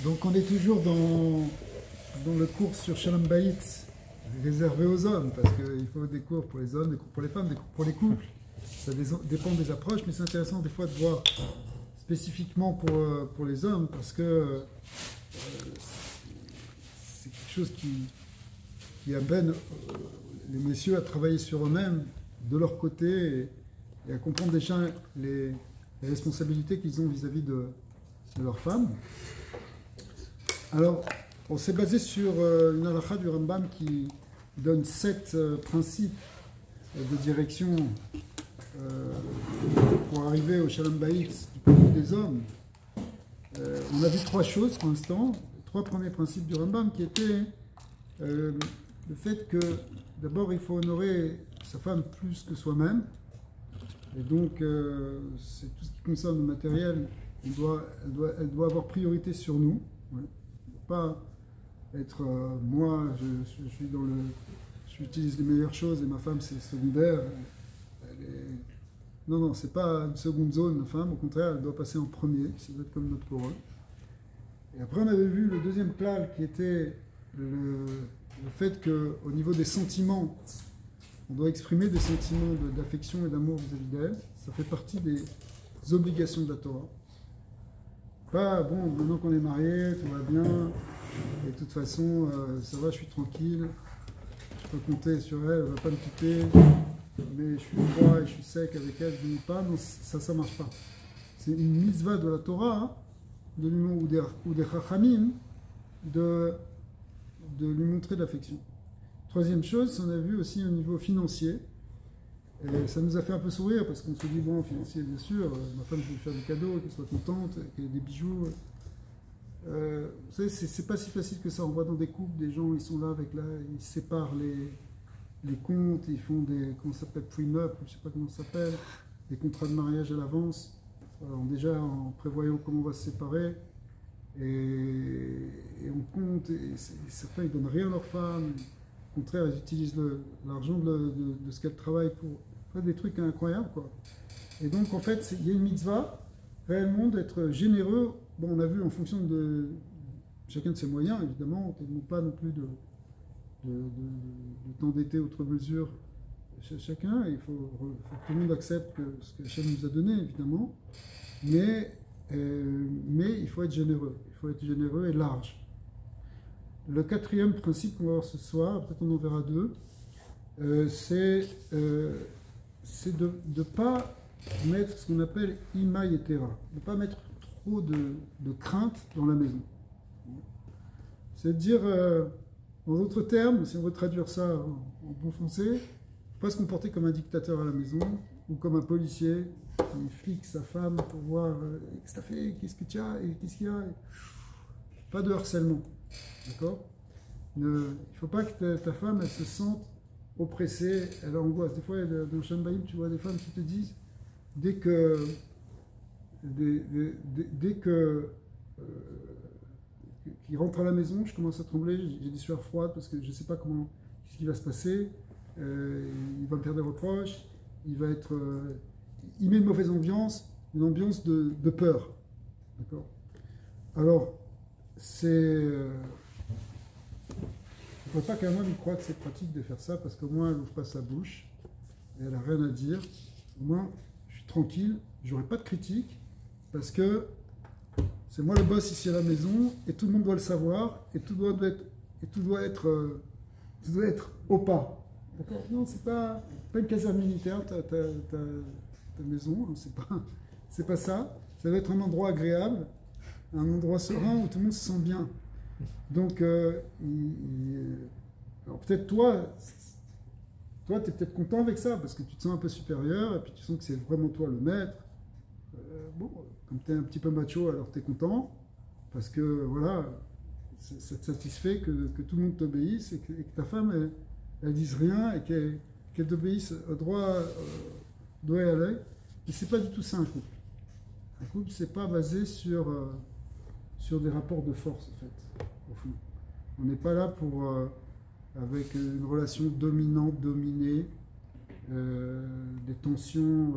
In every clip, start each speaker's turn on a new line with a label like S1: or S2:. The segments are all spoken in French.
S1: Donc on est toujours dans le cours sur Shalom Bayit réservé aux hommes, parce qu'il faut des cours pour les hommes, des cours pour les femmes, des cours pour les couples. Ça dépend des approches, mais c'est intéressant des fois de voir spécifiquement pour les hommes, parce que c'est quelque chose qui amène les messieurs à travailler sur eux-mêmes de leur côté et à comprendre déjà les responsabilités qu'ils ont vis-à-vis de leurs femmes. Alors, on s'est basé sur une halakha du Rambam qui donne 7 principes de direction pour arriver au Shalom Bayit du point de vue des hommes. On a vu 3 choses pour l'instant, 3 premiers principes du Rambam qui étaient le fait que d'abord il faut honorer sa femme plus que soi-même, et donc c'est tout ce qui concerne le matériel, elle doit avoir priorité sur nous. Ouais. Pas être moi, j'utilise les meilleures choses et ma femme c'est secondaire. Non, c'est pas une seconde zone, la femme, au contraire, elle doit passer en premier, ça doit être comme notre couronne. Et après, on avait vu le deuxième plan qui était le fait qu'au niveau des sentiments, on doit exprimer des sentiments d'affection et d'amour vis-à-vis d'elle. Ça fait partie des obligations de la Torah. Pas, bon, maintenant qu'on est mariés, tout va bien, et de toute façon, ça va, je suis tranquille, je peux compter sur elle, elle ne va pas me quitter, mais je suis froid et je suis sec avec elle, je ne dis pas, non, ça ne marche pas. C'est une mitzvah de la Torah, hein, de lui, ou des chachamim, de lui montrer de l'affection. Troisième chose, on a vu aussi au niveau financier, et ça nous a fait un peu sourire parce qu'on se dit, bon, financier, bien sûr, ma femme, je vais lui faire des cadeaux, qu'elle soit contente, qu'elle ait des bijoux. Vous savez, c'est pas si facile que ça. On voit dans des couples, des gens, ils sont là, ils séparent les comptes, ils font des, comment ça s'appelle, prenup, je sais pas comment ça s'appelle, des contrats de mariage à l'avance, déjà en prévoyant comment on va se séparer, et on compte, et certains, ils donnent rien à leur femme. Au contraire, ils utilisent l'argent de ce qu'elles travaillent pour faire des trucs incroyables, quoi. Et donc, en fait, il y a une mitzvah, réellement, d'être généreux. Bon, on a vu en fonction de chacun de ses moyens, évidemment, on ne demande pas non plus de t'endetter outre mesure chacun. Il faut que tout le monde accepte ce que Hachem nous a donné, évidemment. Mais il faut être généreux. Il faut être généreux et large. Le quatrième principe qu'on va voir ce soir, peut-être on en verra 2, c'est de ne pas mettre ce qu'on appelle ima yetera, de ne pas mettre trop de crainte dans la maison. C'est-à-dire, en d'autres termes, si on veut traduire ça en bon français, il ne faut pas se comporter comme un dictateur à la maison ou comme un policier qui flique sa femme pour voir qu'est-ce que tu as fait, qu'est-ce que tu as, et qu'est-ce qu'il y a. Pas de harcèlement. D'accord ? Il ne faut pas que ta femme elle se sente oppressée, elle a angoisse. Des fois, dans le Shalom Bayit, tu vois des femmes qui te disent dès que qu'ils rentrent à la maison, je commence à trembler, j'ai des sueurs froides parce que je ne sais pas ce qui va se passer. Il va me faire des reproches, il met une mauvaise ambiance, une ambiance de peur. D'accord ? Alors, il ne faut pas qu'un homme croie que c'est pratique de faire ça parce qu'au moins elle n'ouvre pas sa bouche et elle n'a rien à dire. Au moins, je suis tranquille, j'aurai pas de critique parce que c'est moi le boss ici à la maison et tout le monde doit le savoir et tout doit être au pas. D'accord ? Non, c'est pas une caserne militaire, ta maison, hein, c'est pas ça. Ça va être un endroit agréable, un endroit serein où tout le monde se sent bien. Donc, alors peut-être toi, tu es peut-être content avec ça, parce que tu te sens un peu supérieur, et puis tu sens que c'est vraiment toi le maître. Bon, comme tu es un petit peu macho, alors tu es content, parce que voilà, ça te satisfait que tout le monde t'obéisse, et que ta femme, elle dise rien, et qu'elle t'obéisse au droit, doigt et à l'œil. Mais c'est pas du tout ça un couple. Un couple, c'est pas basé sur des rapports de force, en fait, au fond. On n'est pas là avec une relation dominante-dominée, des tensions,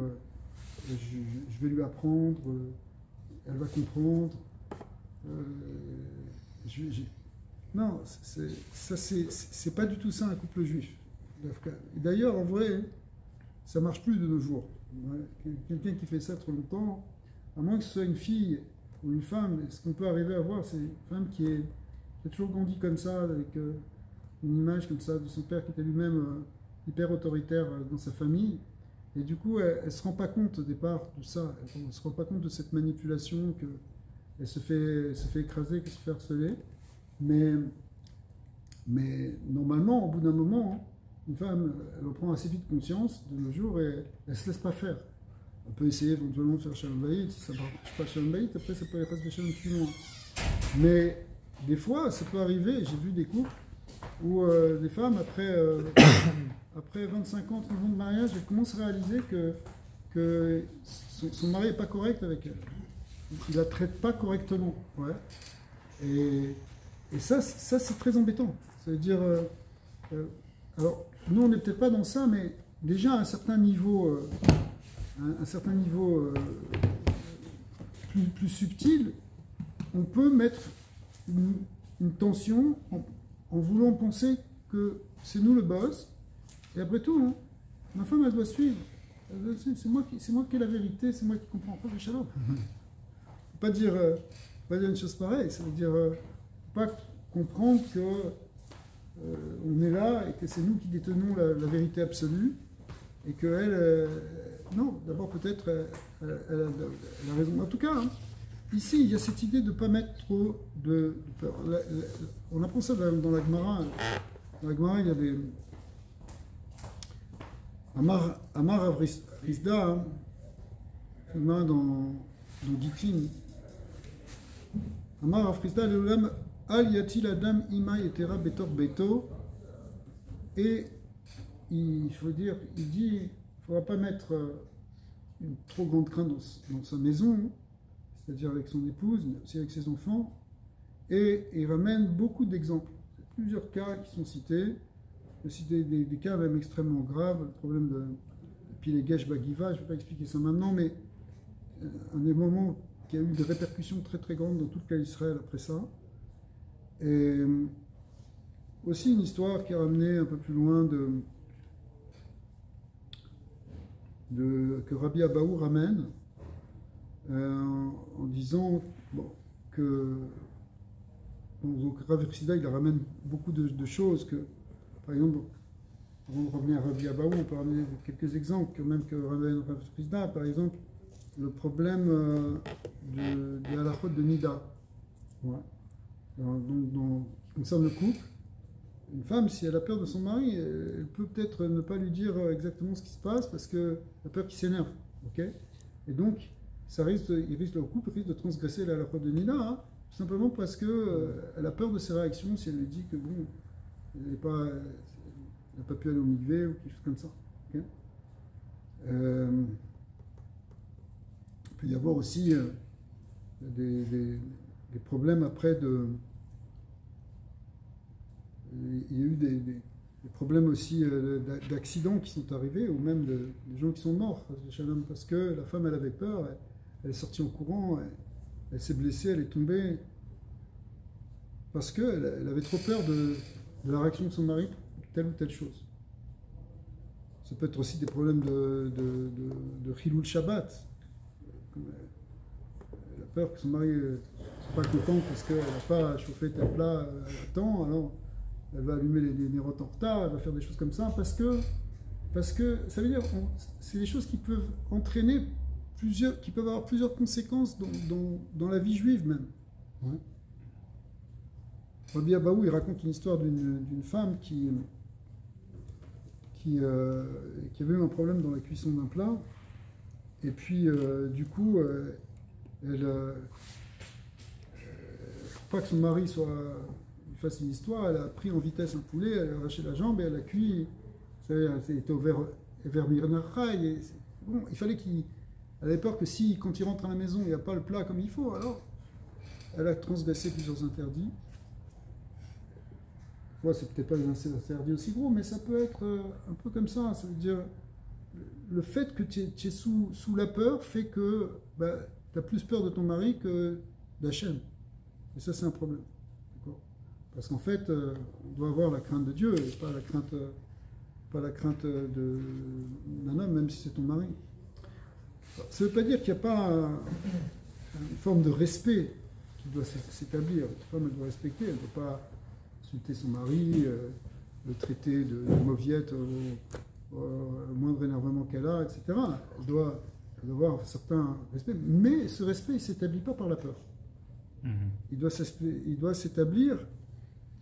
S1: je vais lui apprendre, elle va comprendre, Non, c'est pas du tout ça un couple juif. Et d'ailleurs, en vrai, ça marche plus de nos jours. Quelqu'un qui fait ça trop longtemps, à moins que ce soit une fille ou une femme, ce qu'on peut arriver à voir, c'est une femme qui a toujours grandi comme ça, avec une image comme ça de son père qui était lui-même hyper autoritaire dans sa famille. Et du coup, elle ne se rend pas compte au départ de ça. Elle ne se rend pas compte de cette manipulation, qu'elle se fait écraser, qu'elle se fait harceler. Mais normalement, au bout d'un moment, une femme, elle en prend assez vite conscience de nos jours et elle ne se laisse pas faire. On peut essayer éventuellement de faire Shalom Bayit, si ça ne marche pas Shalom Bayit, après ça peut aller passer Shalom plus loin. Mais des fois, ça peut arriver, j'ai vu des couples où des femmes, après 25 ans, 30 ans de mariage, elles commencent à réaliser que son mari n'est pas correct avec elle. Il ne la traite pas correctement. Ouais. Et ça c'est très embêtant. Ça veut dire... alors, nous, on n'est peut-être pas dans ça, mais déjà à un certain niveau, plus subtil, on peut mettre une tension en voulant penser que c'est nous le boss. Et après tout, hein, ma femme, elle doit suivre. C'est moi qui ai la vérité, c'est moi qui comprends pas le shalom. Pas dire une chose pareille, ça veut dire pas comprendre que on est là et que c'est nous qui détenons la vérité absolue et qu'elle, non, d'abord peut-être elle a raison. En tout cas, hein, ici il y a cette idée de ne pas mettre trop de peur. On apprend ça dans la Gemara. Dans la Gemara, il y a des Amar Avrisda, hein, dans Gitin. Amar Avrisda, l'Olam Al Yatil Adam Ima Yetera Betor Beto. Et il dit, il ne faudra pas mettre une trop grande crainte dans sa maison, c'est-à-dire avec son épouse, mais aussi avec ses enfants. Et il ramène beaucoup d'exemples. Plusieurs cas qui sont cités. Aussi des cas même extrêmement graves, le problème de Pilegesh Bagiva, je ne vais pas expliquer ça maintenant, mais un des moments qui a eu des répercussions très très grandes dans tout le cas d'Israël après ça. Et aussi une histoire qui a ramené un peu plus loin que Rabbi Abaou ramène en disant que donc Rav Rizda, il ramène beaucoup de choses que, par exemple, avant de revenir à Rabbi Abaou, on peut ramener quelques exemples, que même que ramène Rav Rizda, par exemple, le problème de halachot de Nida. Ouais. Donc, qui concerne le couple, une femme, si elle a peur de son mari, elle peut peut-être ne pas lui dire exactement ce qui se passe parce qu'elle a peur qu'il s'énerve. Okay, et donc, le couple risque de transgresser la halachot de Nida, hein, tout simplement parce qu'elle a peur de ses réactions si elle lui dit que bon, elle n'a pas pu aller au mikvé ou quelque chose comme ça. Okay, il peut y avoir aussi des problèmes après il y a eu des problèmes aussi d'accidents qui sont arrivés, ou même des gens qui sont morts, parce que la femme, elle avait peur, elle est sortie en courant, elle s'est blessée, elle est tombée, parce qu'elle avait trop peur de la réaction de son mari pour telle ou telle chose. Ça peut être aussi des problèmes de Chilul Shabbat. Elle a peur que son mari ne soit pas content parce qu'elle n'a pas chauffé tel plat à temps, alors elle va allumer les nérotes en retard, elle va faire des choses comme ça, parce que ça veut dire c'est des choses qui peuvent entraîner qui peuvent avoir plusieurs conséquences dans la vie juive même. Ouais. Rabbi Abaou, il raconte une histoire d'une femme qui avait eu un problème dans la cuisson d'un plat, et puis du coup, pour pas que son mari fasse une histoire, elle a pris en vitesse un poulet, elle a arraché la jambe et elle a cuit, c'était au vermirnachai. Bon, il fallait elle avait peur que quand il rentre à la maison, il n'y a pas le plat comme il faut, alors elle a transgressé plusieurs interdits. C'est peut-être pas des interdits aussi gros, mais ça peut être un peu comme ça. Ça veut dire, le fait que tu es sous la peur fait que tu as plus peur de ton mari que d'Hachem. Et ça, c'est un problème. Parce qu'en fait, on doit avoir la crainte de Dieu et pas la crainte d'un homme, même si c'est ton mari. Ça ne veut pas dire qu'il n'y a pas une forme de respect qui doit s'établir. La femme, elle doit respecter, elle ne doit pas insulter son mari, le traiter de mauviette au moindre énervement qu'elle a, etc. Elle doit avoir un certain respect, mais ce respect, il ne s'établit pas par la peur. Il doit s'établir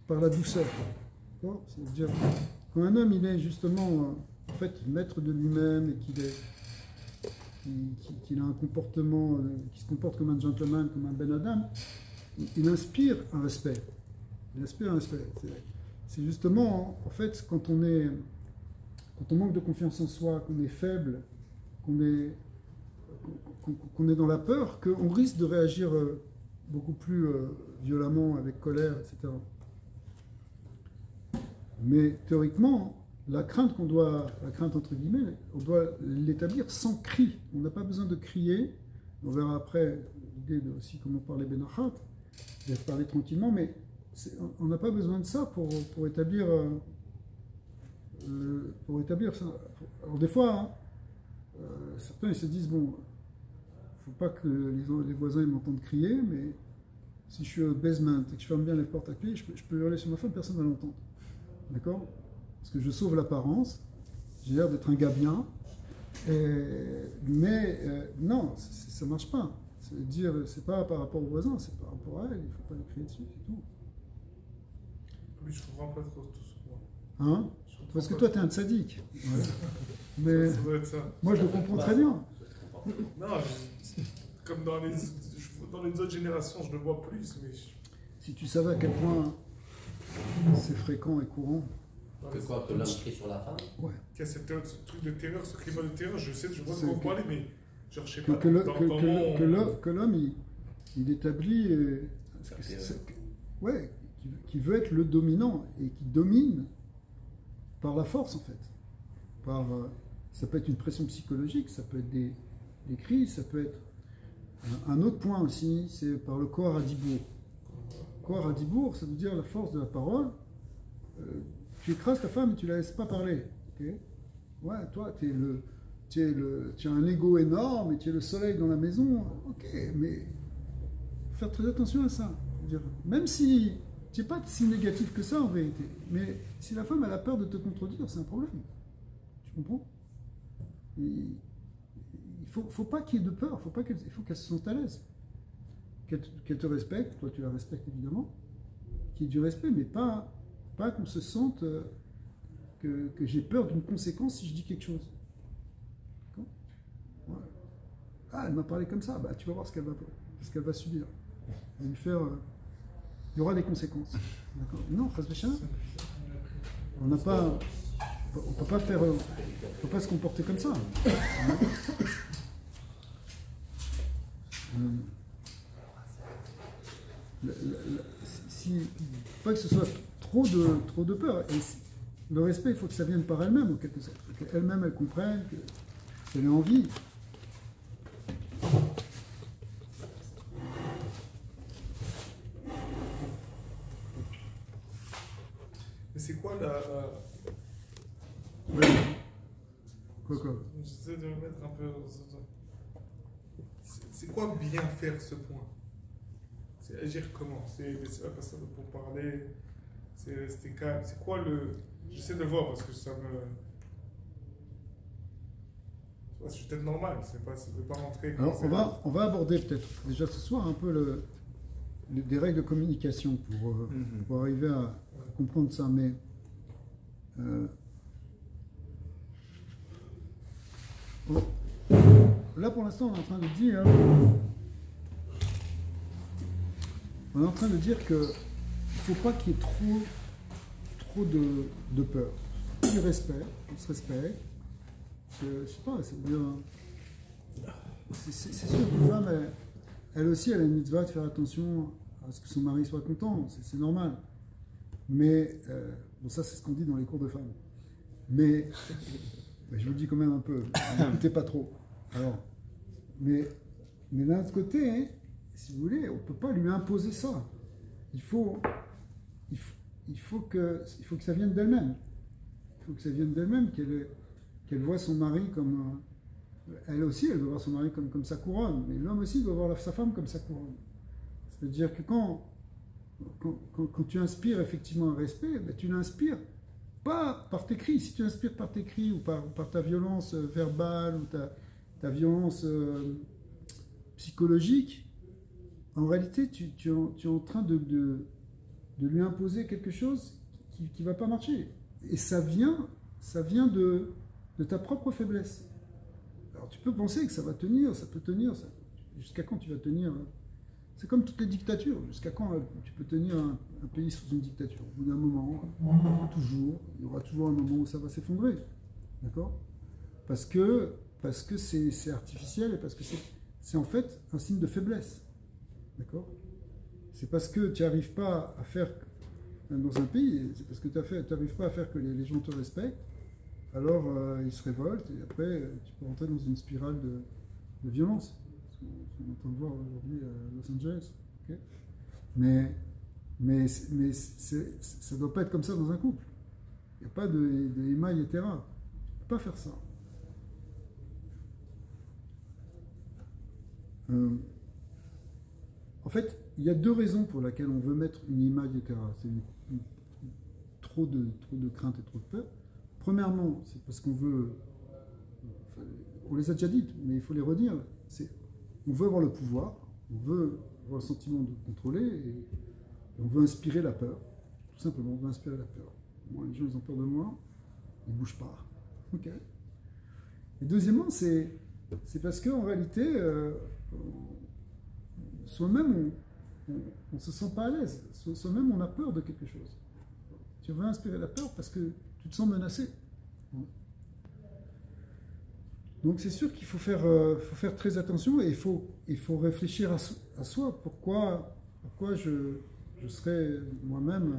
S1: par la douceur. C'est-à-dire, quand un homme, il est justement en fait maître de lui-même et qu'il a un comportement, qui se comporte comme un gentleman, comme un ben Adam, il inspire un respect. Il inspire un respect. C'est justement, en fait, quand on manque de confiance en soi, qu'on est faible, qu'on est dans la peur, qu'on risque de réagir beaucoup plus violemment, avec colère, etc. Mais théoriquement, la crainte entre guillemets, on doit l'établir sans cri. On n'a pas besoin de crier. On verra après l'idée de aussi comment parler Benachat. Je vais parler tranquillement, mais on n'a pas besoin de ça pour établir ça. Alors des fois, certains ils se disent bon, faut pas que les voisins ils m'entendent crier, mais si je suis au basement et que je ferme bien les portes à clé, je peux hurler sur ma femme, personne ne va l'entendre. D'accord? Parce que je sauve l'apparence, j'ai l'air d'être un gars bien, mais non, ça ne marche pas. C'est-à-dire, c'est pas par rapport aux voisins, c'est par rapport à elle, il ne faut pas lui crier dessus, c'est tout.
S2: Oui, je comprends pas trop tout ce point.
S1: Hein? Parce que toi, tu es un tzaddik. Ouais. Mais
S2: ça doit être ça.
S1: Moi, je le comprends très bien.
S2: Non, comme dans les autres générations, je le vois plus, mais...
S1: Si tu savais à quel point c'est fréquent et courant.
S3: Que quoi, que l'homme crie sur la femme?
S1: Ouais.
S2: Qu'il y a ce truc de terreur, ce climat de terreur, je sais, je vois de quoi vous parlez, mais genre, je sais pas...
S1: Que l'homme, il établit... qui veut être le dominant et qui domine par la force, en fait. Ça peut être une pression psychologique, ça peut être des cris, ça peut être... Un autre point aussi, c'est par le corps à dibour. Corps à dibour, ça veut dire la force de la parole. Tu écrases ta femme et tu la laisses pas parler. Okay? Ouais, toi, tu as un ego énorme et tu es le soleil dans la maison. Ok, mais faire très attention à ça. Dire, même si tu n'es pas si négatif que ça en vérité, mais si la femme elle a peur de te contredire, c'est un problème. Tu comprends? Il faut pas qu'il y ait de peur, il faut qu'elle se sente à l'aise. Qu'elle te respecte, toi tu la respectes évidemment, qu'il y ait du respect, mais pas qu'on se sente que j'ai peur d'une conséquence si je dis quelque chose. D'accord? Ouais. Ah, elle m'a parlé comme ça, bah, tu vas voir ce qu'elle va subir. Elle va lui faire, il y aura des conséquences. D'accord? Non, on n'a pas, on peut pas faire, on peut pas se comporter comme ça. Pas que ce soit trop de peur. Et le respect, il faut que ça vienne par elle-même, en quelque sorte. Il faut qu'elle-même, elle comprenne, qu'elle ait envie.
S2: Mais c'est quoi la...
S1: Ouais. Quoi?
S2: J'essaie de me mettre un peu... C'est quoi bien faire ce point? C'est agir comment? C'est laisser la personne pour parler? C'est rester calme? C'est quoi le... J'essaie de voir parce que ça me... C'est peut-être normal, ça ne peut pas rentrer...
S1: Alors, on va aborder peut-être déjà ce soir un peu des règles de communication pour arriver à comprendre ça, mais... Là, pour l'instant, on est en train de dire... On est en train de dire qu'il ne faut pas qu'il y ait trop de peur. Du respect, on se respecte. Je sais pas, c'est sûr qu'une femme, elle aussi, elle a une mitzvah de faire attention à ce que son mari soit content, c'est normal. Mais, bon, ça c'est ce qu'on dit dans les cours de femmes. Mais je vous le dis quand même un peu, n'écoutez pas trop. Alors, mais d'un autre côté, si vous voulez, on ne peut pas lui imposer ça. Il faut il faut que ça vienne d'elle-même. Il faut que ça vienne d'elle-même, qu'elle voit son mari comme... elle aussi, elle doit voir son mari comme sa couronne, mais l'homme aussi doit voir sa femme comme sa couronne. C'est-à-dire que quand tu inspires effectivement un respect, ben, tu l'inspires pas par tes cris. Si tu inspires par tes cris ou par ta violence verbale ou ta violence psychologique, en réalité, tu es en train de lui imposer quelque chose qui ne va pas marcher. Et ça vient de ta propre faiblesse. Alors tu peux penser que ça va tenir, ça peut tenir, jusqu'à quand tu vas tenir? C'est comme toutes les dictatures, jusqu'à quand tu peux tenir un pays sous une dictature? Au bout d'un moment, toujours, il y aura toujours un moment où ça va s'effondrer. D'accord? Parce que c'est artificiel et parce que c'est en fait un signe de faiblesse. D'accord? C'est parce que tu n'arrives pas à faire, dans un pays, c'est parce que tu n'arrives pas à faire que les gens te respectent, alors ils se révoltent et après tu peux rentrer dans une spirale de violence. On est en train de voir aujourd'hui à Los Angeles. Okay? Mais ça ne doit pas être comme ça dans un couple. Il n'y a pas de émail, etc. Tu ne peux pas faire ça. En fait, il y a deux raisons pour lesquelles on veut mettre une image, etc. C'est trop de crainte et trop de peur. Premièrement, c'est parce qu'on veut... Enfin, on les a déjà dites, mais il faut les redire. On veut avoir le pouvoir, on veut avoir le sentiment de contrôler et on veut inspirer la peur. Tout simplement, on veut inspirer la peur. Moi, les gens, ils ont peur de moi, ils ne bougent pas. Okay. Et deuxièmement, c'est parce qu'en réalité, soi-même, on ne se sent pas à l'aise. Soi-même, on a peur de quelque chose. Tu veux inspirer la peur parce que tu te sens menacé. Donc c'est sûr qu'il faut faire très attention et il faut réfléchir à soi. Pourquoi je serais moi-même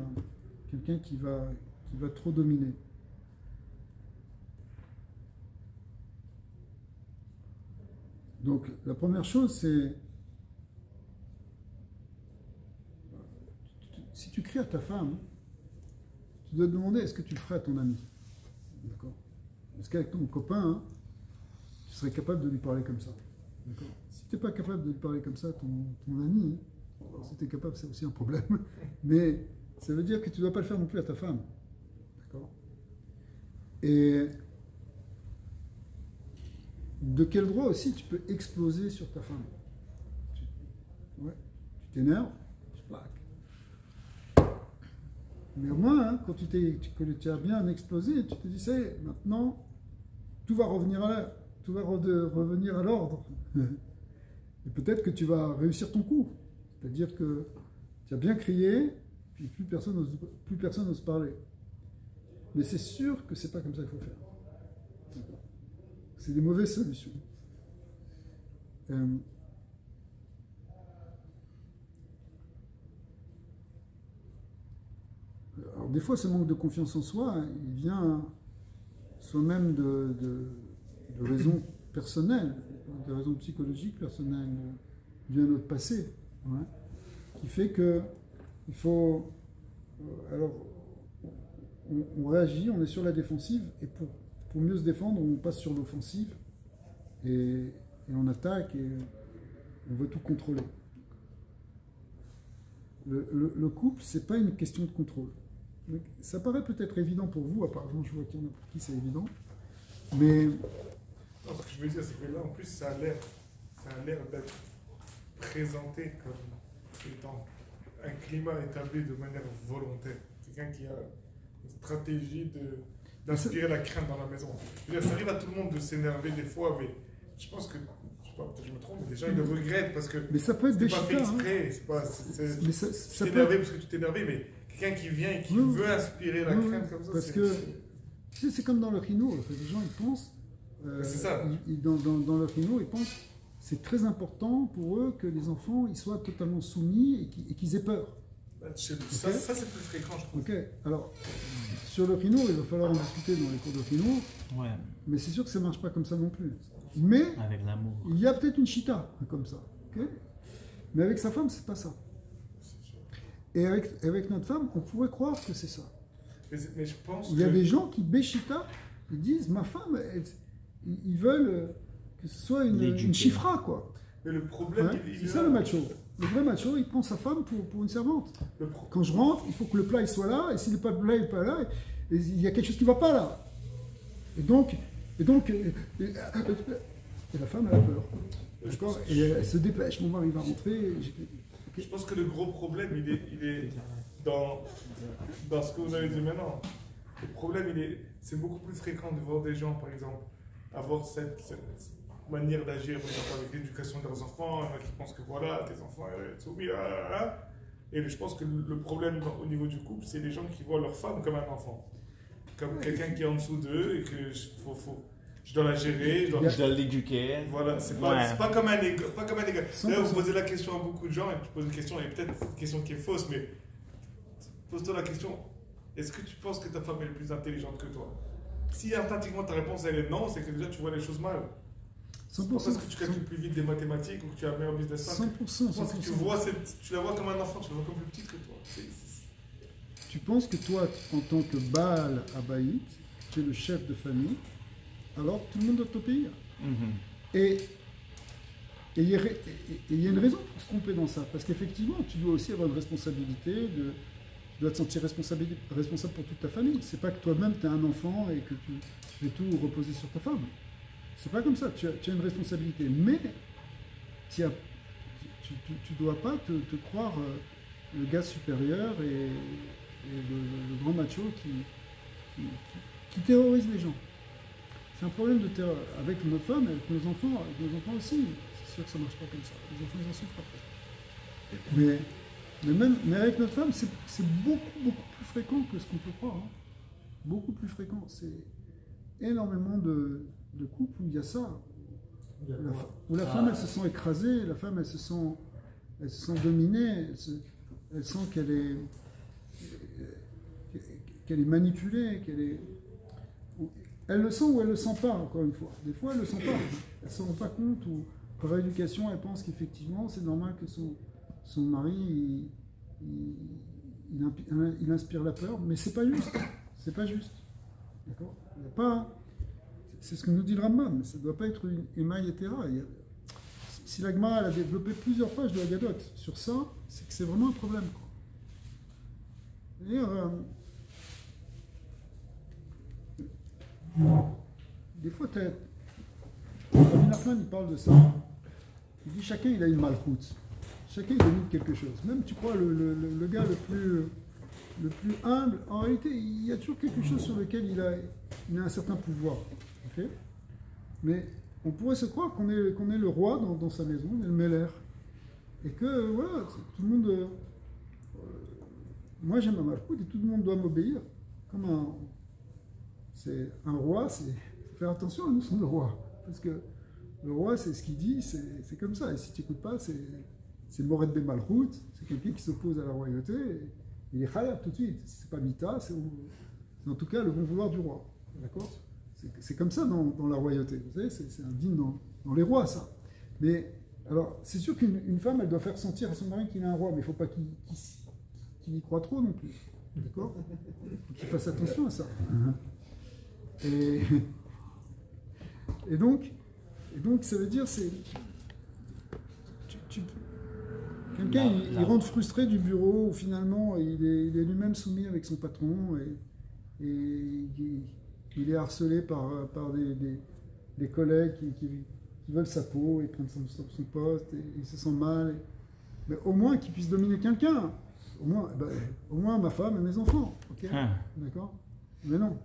S1: quelqu'un qui va trop dominer. Donc la première chose, c'est si tu cries à ta femme, tu dois te demander est-ce que tu le ferais à ton ami. D'accord? Est-ce qu'avec ton copain, tu serais capable de lui parler comme ça? D'accord? Si tu n'es pas capable de lui parler comme ça à ton ami, alors si tu es capable, c'est aussi un problème. Mais ça veut dire que tu ne dois pas le faire non plus à ta femme. D'accord? Et de quel droit aussi tu peux exploser sur ta femme? Tu t'énerves, tu plaques. Mais au moins, quand tu as bien explosé, tu te dis, c'est maintenant, tout va revenir à l'heure. Tout va revenir à l'ordre. Et peut-être que tu vas réussir ton coup. C'est-à-dire que tu as bien crié, puis plus personne n'ose parler. Mais c'est sûr que c'est pas comme ça qu'il faut faire. C'est des mauvaises solutions. Alors des fois, ce manque de confiance en soi, il vient soit même de raisons personnelles, de raisons psychologiques personnelles, dues à notre passé, hein, qui fait que il faut... alors, on réagit, on est sur la défensive, et pour mieux se défendre, on passe sur l'offensive, et on attaque, et on veut tout contrôler. Le couple, c'est pas une question de contrôle. Ça paraît peut-être évident pour vous, apparemment je vois qu'il y en a pour qui c'est évident, mais...
S2: Non, ce que je veux dire, c'est que là, en plus, ça a l'air d'être présenté comme étant un climat établi de manière volontaire. Quelqu'un qui a une stratégie d'inspirer la crainte dans la maison. Je veux dire, ça arrive à tout le monde de s'énerver des fois, mais je pense que, je sais pas, peut-être que je me trompe, mais déjà, ils le regrettent parce que
S1: ça peut être
S2: c'était pas fait exprès.
S1: Mais
S2: tu t'es énervé parce que tu t'es énervé, mais quelqu'un qui vient et qui veut inspirer la crainte comme ça,
S1: parce que, tu sais, c'est comme dans le rhino, les gens, ils pensent...
S2: c'est ça.
S1: Dans le rhino, ils pensent c'est très important pour eux que les enfants ils soient totalement soumis et qu'ils aient peur.
S2: Ça c'est plus fréquent, je trouve.
S1: Ok, alors sur le rhino, il va falloir en discuter dans les cours de rhino,
S4: ouais.
S1: Mais c'est sûr que ça ne marche pas comme ça non plus. Mais
S4: avec l'amour,
S1: il y a peut-être une chita comme ça, okay, mais avec sa femme, c'est pas ça. Et avec notre femme, on pourrait croire que c'est ça.
S2: Mais je pense
S1: Il y a des gens qui, béchita, ils disent, ma femme, ils veulent que ce soit une chifra, quoi.
S2: Mais le problème,
S1: Ouais, c'est ça le macho. Le vrai macho, il prend sa femme pour une servante. Quand je rentre, il faut que le plat il soit là, et si le plat n'est pas là, il y a quelque chose qui ne va pas là. Et la femme, elle a peur. D'accord. Et elle se dépêche, mon mari va rentrer.
S2: Je pense que le gros problème, il est dans ce que vous avez dit maintenant. Le problème, c'est beaucoup plus fréquent de voir des gens, par exemple, avoir cette manière d'agir, par exemple, avec l'éducation de leurs enfants. Il y en a qui pensent que voilà, tes enfants, ils sont soumis, là. Et je pense que le problème au niveau du couple, c'est les gens qui voient leur femme comme un enfant. Comme quelqu'un qui est en dessous d'eux et que je dois la gérer, je dois
S4: l'éduquer.
S2: Voilà, c'est pas comme un égo. D'ailleurs, vous posez la question à beaucoup de gens et tu poses une question, et peut-être une question qui est fausse, mais pose-toi la question, est-ce que tu penses que ta femme est plus intelligente que toi? Si automatiquement ta réponse elle est non, c'est que déjà tu vois les choses mal.
S1: 100%.
S2: Parce que tu calcules plus vite des mathématiques ou que tu as un meilleur business plan.
S1: 100%.
S2: Je pense que tu la vois comme un enfant, tu la vois comme plus petite que toi.
S1: Tu penses que toi, en tant que Baal Abaït, tu es le chef de famille, alors tout le monde doit t'obéir. Et il y a une raison pour se tromper dans ça, parce qu'effectivement, tu dois aussi avoir une responsabilité, tu dois te sentir responsable pour toute ta famille. C'est pas que toi-même, tu es un enfant et que tu fais tout reposer sur ta femme. C'est pas comme ça, tu as une responsabilité. Mais tu dois pas te croire le gars supérieur et le grand macho qui terrorise les gens. C'est un problème de terreur. Avec notre femme, avec nos enfants aussi. C'est sûr que ça ne marche pas comme ça. Les enfants, ils en souffrent après. Mais avec notre femme, c'est beaucoup, beaucoup plus fréquent que ce qu'on peut croire. Hein. Beaucoup plus fréquent. C'est énormément de couples où il y a ça. Où la femme, elle se sent écrasée, la femme, elle se sent dominée, elle sent qu'elle est manipulée, elle le sent ou elle le sent pas, encore une fois. Des fois, elle le sent pas. Elle ne se rend pas compte ou par éducation, elle pense qu'effectivement, c'est normal que son mari, il inspire la peur, mais c'est pas juste. C'est pas juste. D'accord. Il y a pas... C'est ce que nous dit le Rambam, mais ça ne doit pas être une émail et terra. Si la Gemara a développé plusieurs pages de Haggadot sur ça, c'est que c'est vraiment un problème. D'ailleurs, des fois, Rabbi Nachman, il parle de ça. Il dit chacun il a une malchoute. Chacun il domine quelque chose. Même tu crois le gars le plus humble, en réalité, il y a toujours quelque chose sur lequel il a un certain pouvoir. Okay. Mais on pourrait se croire qu'on est le roi dans sa maison, on est le Meller. Et que voilà, tout le monde. Moi j'ai ma malchoute et tout le monde doit m'obéir. Comme c'est un roi, c'est. Faut faire attention à nous, sommes le roi. Parce que le roi, c'est ce qu'il dit, c'est comme ça. Et si tu n'écoutes pas, c'est Mored Ben Malchout, c'est quelqu'un qui s'oppose à la royauté. Et il est khayab tout de suite. C'est pas Mita, c'est en tout cas le bon vouloir du roi. D'accord? C'est comme ça dans la royauté. Vous savez, c'est un digne dans les rois, ça. Mais, alors, c'est sûr qu'une femme, elle doit faire sentir à son mari qu'il est un roi, mais il ne faut pas qu'il y croit trop non plus. D'accord? Il faut qu'il fasse attention à ça. Et donc, ça veut dire, c'est... Quelqu'un, il rentre frustré du bureau, où finalement, il est lui-même soumis avec son patron, et il est harcelé par des collègues qui veulent sa peau, et prennent son poste, et il se sent mal. Mais au moins qu'il puisse dominer quelqu'un. Au moins ma femme et mes enfants. Okay. D'accord? Mais non.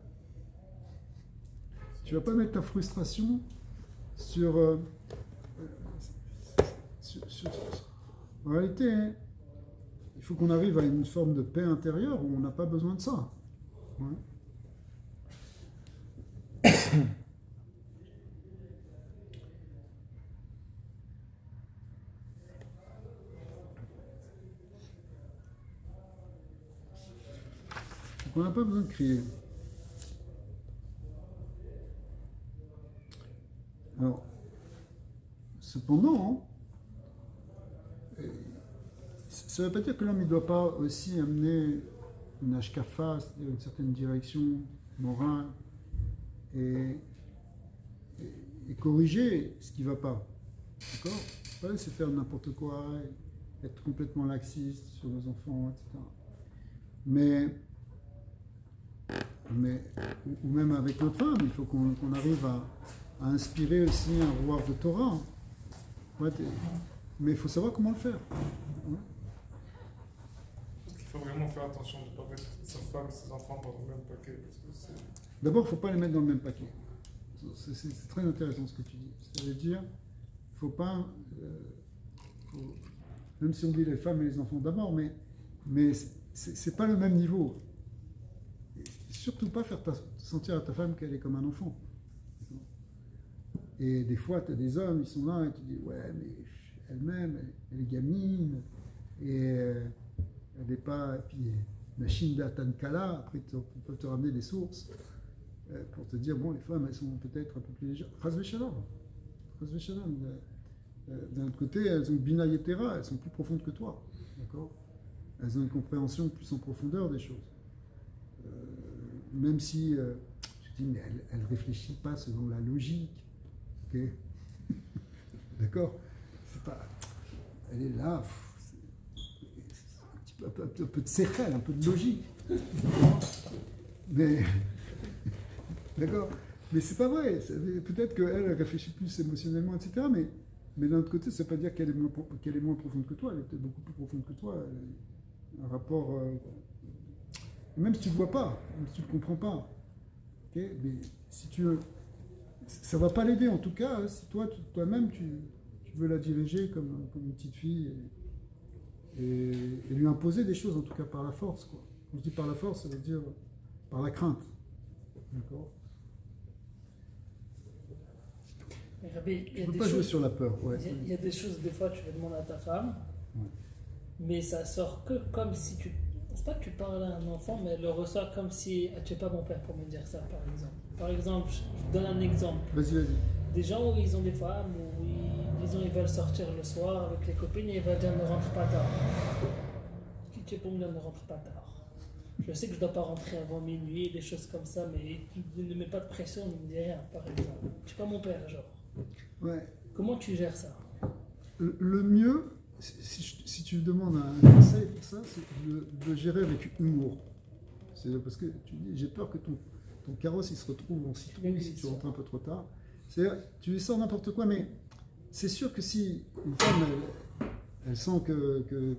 S1: Tu ne vas pas mettre ta frustration sur en réalité, hein, il faut qu'on arrive à une forme de paix intérieure où on n'a pas besoin de ça. Ouais. Donc on n'a pas besoin de crier. Alors, cependant, ça ne veut pas dire que l'homme ne doit pas aussi amener une hashkafa, c'est-à-dire une certaine direction morale, et corriger ce qui ne va pas. D'accord? Pas laisser faire n'importe quoi, être complètement laxiste sur nos enfants, etc. Ou même avec notre femme, il faut qu'on arrive à inspirer aussi un roi de Torah. Ouais, mais il faut savoir comment le faire. Ouais.
S2: Parce qu'il faut vraiment faire attention de ne pas mettre sa femme et ses enfants dans le même paquet.
S1: D'abord, il ne faut pas les mettre dans le même paquet. C'est très intéressant ce que tu dis. Ça veut dire, il ne faut pas, même si on dit les femmes et les enfants d'abord, mais c'est pas le même niveau. Et surtout pas faire sentir à ta femme qu'elle est comme un enfant. Et des fois, tu as des hommes, ils sont là et tu dis, ouais, mais elle-même, elle est gamine, et elle n'est pas. Et puis, machine d'Atankala, après, ils peuvent te ramener des sources pour te dire, bon, les femmes, elles sont peut-être un peu plus légères. Chas v'shalom. D'un autre côté, elles ont bina yetera, elles sont plus profondes que toi. D'accord? Elles ont une compréhension plus en profondeur des choses. Même si, je dis, mais elle ne réfléchit pas selon la logique. Ok? D'accord? C'est pas. Elle est là, un peu de séchel, un peu de logique. Mais. D'accord? Mais c'est pas vrai. Peut-être qu'elle réfléchit plus émotionnellement, etc. Mais d'un autre côté, ça ne veut pas dire qu'elle est moins profonde que toi. Elle est peut-être beaucoup plus profonde que toi. Elle a un rapport. Même si tu ne le vois pas, même si tu ne le comprends pas. Okay? Mais si tu veux. Ça ne va pas l'aider en tout cas, hein, si toi-même tu veux la diriger comme une petite fille et lui imposer des choses, en tout cas par la force. Quoi. Quand je dis par la force, ça veut dire par la crainte. D'accord? Tu ne peux pas jouer sur la peur. Ouais.
S4: Il y a des choses, des fois, tu vas demander à ta femme,
S1: ouais.
S4: Mais ça sort que comme si tu. C'est pas que tu parles à un enfant, mais elle le reçoit comme si. Ah, tu n'es pas mon père pour me dire ça, par exemple. Par exemple, je donne un exemple.
S1: Vas-y.
S4: Des gens où ils ont des femmes, où ils veulent sortir le soir avec les copines et ils veulent dire ne rentre pas tard. Qui tu es pour me dire ne rentre pas tard? Je sais que je ne dois pas rentrer avant minuit, des choses comme ça, mais tu ne mets pas de pression, ne me dis rien, par exemple. Tu n'es pas mon père, genre.
S1: Ouais.
S4: Comment tu gères ça?
S1: Le mieux, si tu me demandes un conseil pour ça, c'est de le gérer avec humour. C'est parce que tu dis, j'ai peur que ton carrosse il se retrouve en citrouille si tu rentres un peu trop tard. C'est-à-dire, tu lui sors n'importe quoi, mais c'est sûr que si une femme, elle sent qu'elle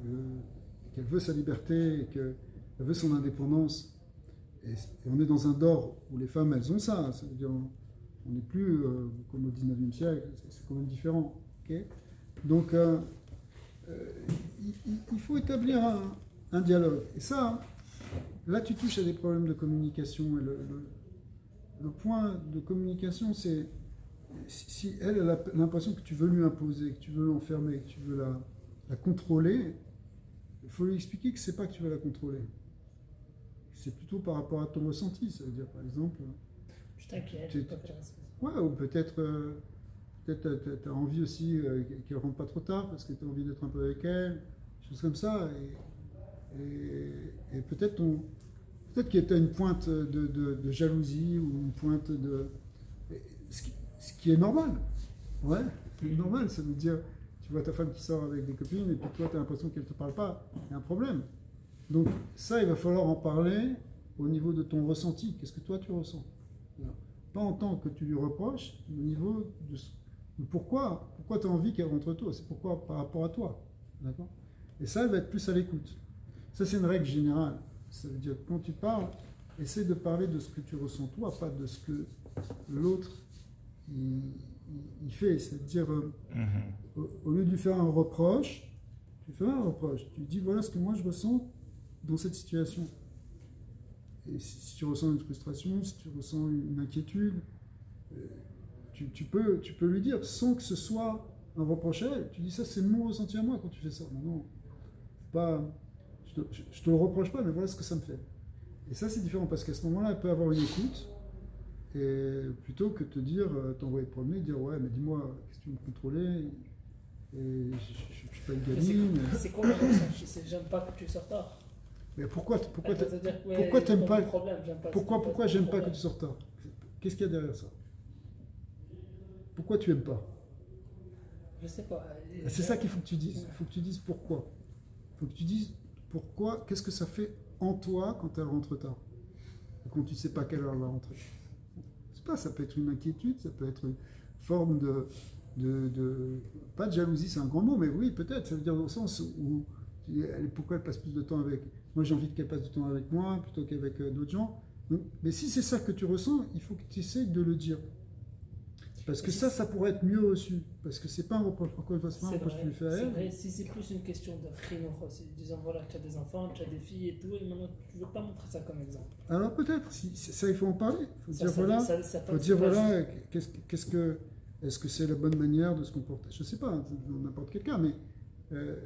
S1: veut sa liberté, et qu'elle veut son indépendance, et on est dans un dehors où les femmes, elles ont ça, ça veut dire, on n'est plus comme au 19e siècle, c'est quand même différent. Okay? Donc, il faut établir un dialogue. Et ça, là, tu touches à des problèmes de communication. Et le point de communication, c'est si elle a l'impression que tu veux lui imposer, que tu veux l'enfermer, que tu veux la contrôler, il faut lui expliquer que c'est pas que tu veux la contrôler. C'est plutôt par rapport à ton ressenti. Ça veut dire, par exemple...
S4: Je t'inquiète.
S1: Ouais, ou peut-être tu as envie aussi qu'elle ne rentre pas trop tard parce que tu as envie d'être un peu avec elle, des choses comme ça. Et peut-être qu'il y a une pointe de jalousie ou une pointe de... Ce qui est normal. Ouais, c'est normal. Ça veut dire, tu vois ta femme qui sort avec des copines et puis toi, tu as l'impression qu'elle ne te parle pas. Il y a un problème. Donc ça, il va falloir en parler au niveau de ton ressenti. Qu'est-ce que toi, tu ressens? Pas en tant que tu lui reproches, mais au niveau de pourquoi tu as envie qu'elle rentre tôt. C'est pourquoi par rapport à toi. D'accord? Et ça, elle va être plus à l'écoute. Ça, c'est une règle générale. Ça veut dire que quand tu parles, essaie de parler de ce que tu ressens toi, pas de ce que l'autre il fait. C'est-à-dire, au lieu de lui faire un reproche, tu fais un reproche. Tu lui dis, voilà ce que moi je ressens dans cette situation. Et si tu ressens une frustration, si tu ressens une inquiétude, tu peux lui dire sans que ce soit un reproche à elle. Tu dis ça, c'est mon ressenti à moi quand tu fais ça. Non, pas, je te le reproche pas, mais voilà ce que ça me fait. Et ça, c'est différent parce qu'à ce moment-là, elle peut avoir une écoute et plutôt que de te dire, t'envoyer promener, dire ouais, mais dis-moi, qu'est-ce que tu veux me contrôler? Et je ne suis pas une gamine.
S4: C'est quoi le ressenti? C'est j'aime pas que tu sors tard.
S1: Mais pourquoi
S4: Pourquoi
S1: t'aimes pas
S4: problème,
S1: pourquoi j'aime pas que tu sors tard? Qu'est-ce qu'il y a derrière ça? Pourquoi tu aimes pas?
S4: Je sais pas.
S1: C'est ça qu'il faut que tu dises. Il faut que tu dises pourquoi. Il faut que tu dises pourquoi, qu'est-ce que ça fait en toi quand elle rentre tard? Quand tu ne sais pas à quelle heure elle va rentrer. Je sais pas, ça peut être une inquiétude, ça peut être une forme pas de jalousie, c'est un grand mot, mais oui, peut-être. Ça veut dire au sens où pourquoi elle passe plus de temps avec. Moi, j'ai envie qu'elle passe du temps avec moi plutôt qu'avec d'autres gens. Donc, mais si c'est ça que tu ressens, il faut que tu essayes de le dire. Parce que ça pourrait être mieux reçu. Parce que c'est pas un reproche. Encore une fois, c'est pas un reproche que tu lui fais à elle.
S4: C'est vrai, si c'est plus une question de chinois, disant voilà, tu as des enfants, tu as des filles et tout, et maintenant tu veux pas montrer ça comme exemple.
S1: Alors peut-être, ça il faut en parler. Il faut dire voilà, est-ce que c'est la bonne manière de se comporter? Je sais pas, dans n'importe quel cas, mais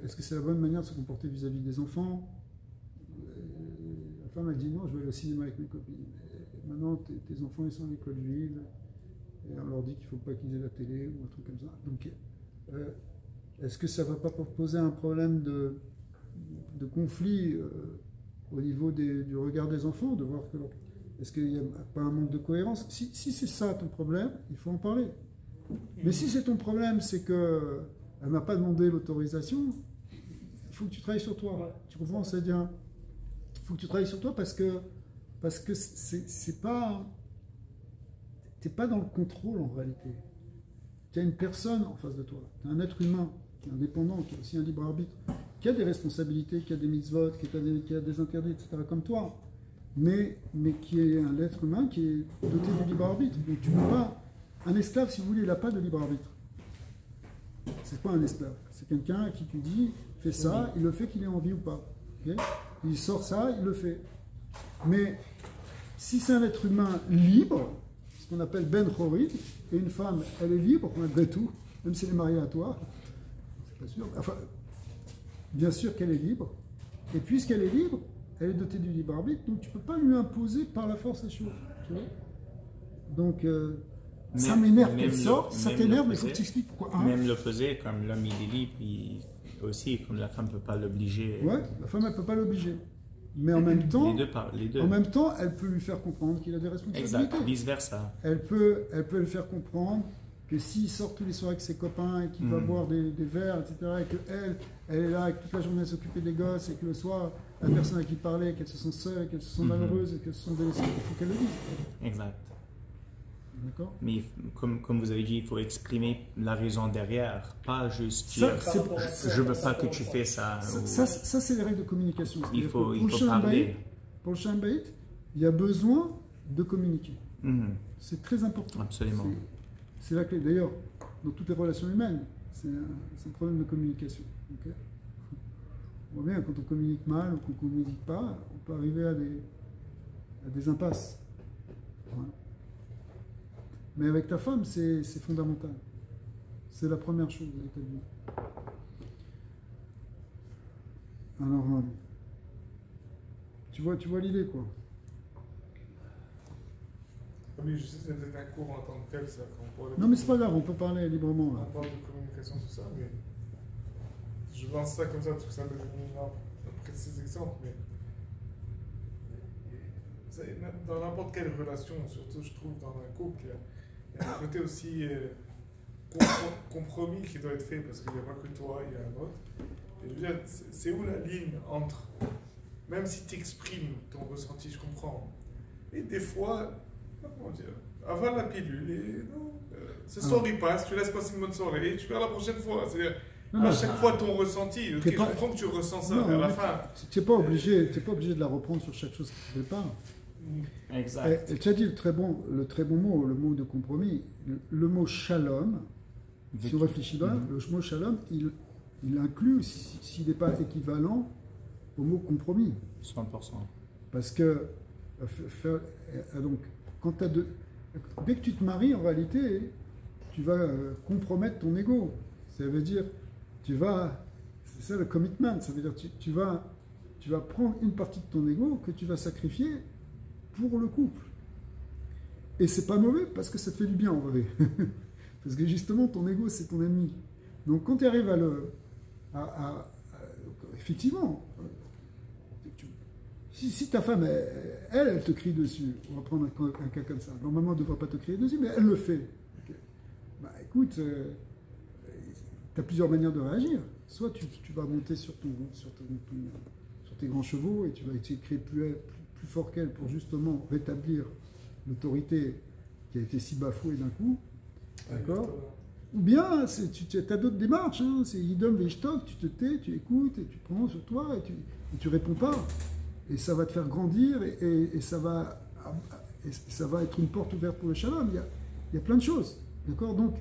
S1: est-ce que c'est la bonne manière de se comporter vis-à-vis des enfants? La femme a dit non, je vais aller au cinéma avec mes copines. Et maintenant, tes enfants ils sont à l'école juive. Et on leur dit qu'il ne faut pas qu'ils aient la télé ou un truc comme ça. Donc, est-ce que ça ne va pas poser un problème de conflit au niveau du regard des enfants, de voir que est-ce qu'il n'y a pas un manque de cohérence? Si c'est ça ton problème, il faut en parler. Mais si c'est ton problème, c'est qu'elle ne m'a pas demandé l'autorisation, il faut que tu travailles sur toi. Ouais. Tu comprends? C'est-à-dire, il faut que tu travailles sur toi parce que c'est pas... Tu n'es pas dans le contrôle en réalité. Tu as une personne en face de toi. Tu as un être humain qui est indépendant, qui a aussi un libre arbitre, qui a des responsabilités, qui a des mitzvot, qui a des interdits, etc. comme toi. Mais qui est un être humain qui est doté du libre arbitre. Donc tu ne peux pas... Un esclave, si vous voulez, il n'a pas de libre arbitre. C'est pas un esclave. C'est quelqu'un à qui tu dis, fais ça, il le fait qu'il ait envie ou pas. Okay? Il sort ça, il le fait. Mais si c'est un être humain libre, qu'on appelle Ben Chorid, et une femme, elle est libre, malgré tout, même si elle est mariée à toi, c'est pas sûr, enfin, bien sûr qu'elle est libre, et puisqu'elle est libre, elle est dotée du libre arbitre, donc tu ne peux pas lui imposer par la force les choses, tu vois. Donc, ça m'énerve qu'elle sorte, ça t'énerve, mais il faut que tu expliques pourquoi.
S5: Même l'opposé, comme l'homme il est libre, aussi, comme la femme ne peut pas l'obliger.
S1: Ouais, la femme elle ne peut pas l'obliger. Mais en même temps,
S5: les deux.
S1: En même temps, elle peut lui faire comprendre qu'il a des responsabilités.
S5: Exact, vice-versa.
S1: Elle peut lui faire comprendre que s'il sort tous les soirs avec ses copains et qu'il va boire des verres, etc., et qu'elle est là, et que toute la journée à s'occuper des gosses, et que le soir, la personne à qui parler, qu'elle se sent seule, qu'elle se sent malheureuse, et qu'elle se sent délaissée, il faut qu'elle le dise.
S5: Exact.
S1: D'accord.
S5: Mais comme vous avez dit, il faut exprimer la raison derrière, pas juste dire je veux pas que tu fais ça.
S1: Ça c'est les règles de communication.
S5: Il faut parler.
S1: Pour le Shalom Bayit, il y a besoin de communiquer. C'est très important.
S5: Absolument.
S1: C'est la clé. D'ailleurs, dans toutes les relations humaines, c'est un problème de communication. Okay. On voit bien, quand on communique mal ou qu'on ne communique pas, on peut arriver à des impasses. Voilà. Mais avec ta femme, c'est fondamental. C'est la première chose avec ta vie. Alors, tu vois l'idée, quoi.
S2: Oui, je sais que c'est peut-être un cours en tant que tel, ça.
S1: Non, mais c'est pas grave, on peut parler librement, là.
S2: On parle de communication, tout ça, mais je lance ça comme ça, parce que ça me donne après ces exemples, mais dans n'importe quelle relation, surtout, je trouve, dans un couple, il y a un côté aussi compromis qui doit être fait, parce qu'il n'y a pas que toi, il y a un autre. Et je veux dire, c'est où la ligne entre, même si tu exprimes ton ressenti, je comprends, et des fois, comment dire, avale la pilule, et non, ce soir il passe, tu laisses passer une bonne soirée, et tu verras la prochaine fois. C'est-à-dire, à chaque fois ton ressenti, okay, je comprends que tu ressens ça, mais à la fin.
S1: Tu n'es pas obligé de la reprendre sur chaque chose qui ne te plaît pas.
S5: Exact.
S1: Et tu as dit le très bon mot, le mot de compromis, le mot shalom, si on réfléchit bien, le mot shalom, il inclut, s'il n'est pas équivalent, au mot compromis.
S5: 100%.
S1: Parce que, donc, dès que tu te maries, en réalité, tu vas compromettre ton ego. Ça veut dire, c'est ça le commitment, ça veut dire tu vas prendre une partie de ton ego que tu vas sacrifier pour le couple. Et c'est pas mauvais parce que ça te fait du bien en vrai. Parce que justement ton ego c'est ton ami. Donc quand tu arrives effectivement, si ta femme, elle te crie dessus, on va prendre un cas comme ça, normalement elle ne devrait pas te crier dessus, mais elle le fait. Okay. Bah écoute, tu as plusieurs manières de réagir. Soit tu vas monter sur tes grands chevaux et tu vas essayer de crier plus fort qu'elle pour justement rétablir l'autorité qui a été si bafouée d'un coup. D'accord? Ou bien, tu as d'autres démarches. Hein. C'est idem veshtok, tu te tais, tu écoutes et tu prends sur toi et tu réponds pas. Et ça va te faire grandir et ça va être une porte ouverte pour le shalom. Il y a plein de choses. D'accord? Donc,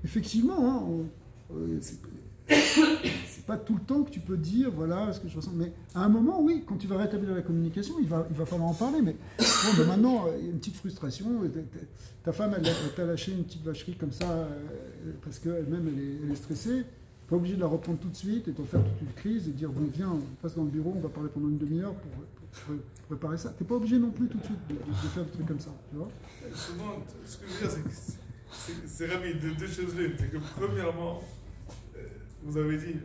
S1: effectivement, hein, c'est pas tout le temps que tu peux dire voilà ce que je ressens. Mais à un moment, oui, quand tu vas rétablir la communication, il va falloir en parler. Mais bon, ben maintenant, il y a une petite frustration. Ta femme, elle t'a lâché une petite vacherie comme ça parce qu'elle-même, elle est stressée. Pas obligé de la reprendre tout de suite et de faire toute une crise et dire bon, viens, on passe dans le bureau, on va parler pendant une demi-heure pour préparer ça. T'es pas obligé non plus tout de suite de faire des trucs comme ça. Tu vois?
S2: Souvent, ce que je veux dire, c'est que c'est rapide, deux choses l'une. C'est que premièrement, vous avez dit,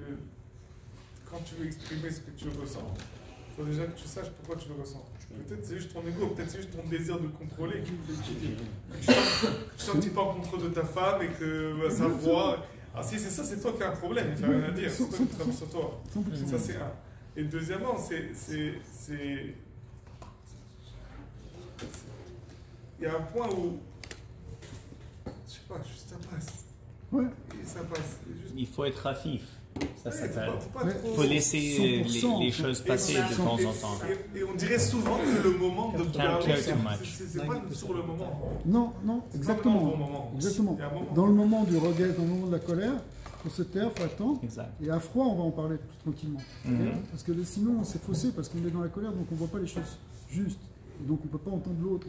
S2: quand tu veux exprimer ce que tu ressens, il faut déjà que tu saches pourquoi tu le ressens. Peut-être c'est juste ton ego, peut-être c'est juste ton désir de contrôler qui fait que tu sens que tu n'es pas en contrôle de ta femme et que sa voix. Ah si c'est ça, c'est toi qui as un problème, il n'y a rien à dire, c'est toi qui travailles sur toi. Ça c'est un. Et deuxièmement, il y a un point où, je sais pas, juste ça passe.
S1: Ouais.
S2: Et ça passe. Juste...
S5: Il faut être hafif. Ça s'appelle.
S2: Il
S5: faut laisser les choses passer de temps en temps.
S2: Et on dirait souvent que le moment de parler, c'est pas sur le moment.
S1: Non, exactement.
S2: Pas un bon moment.
S1: Exactement. Dans le moment du regret, dans le moment de la colère, il faut se taire, il faut attendre.
S5: Exact.
S1: Et à froid, on va en parler plus tranquillement. Parce que sinon, c'est faussé, parce qu'on est dans la colère, donc on ne voit pas les choses justes. Et donc on ne peut pas entendre l'autre,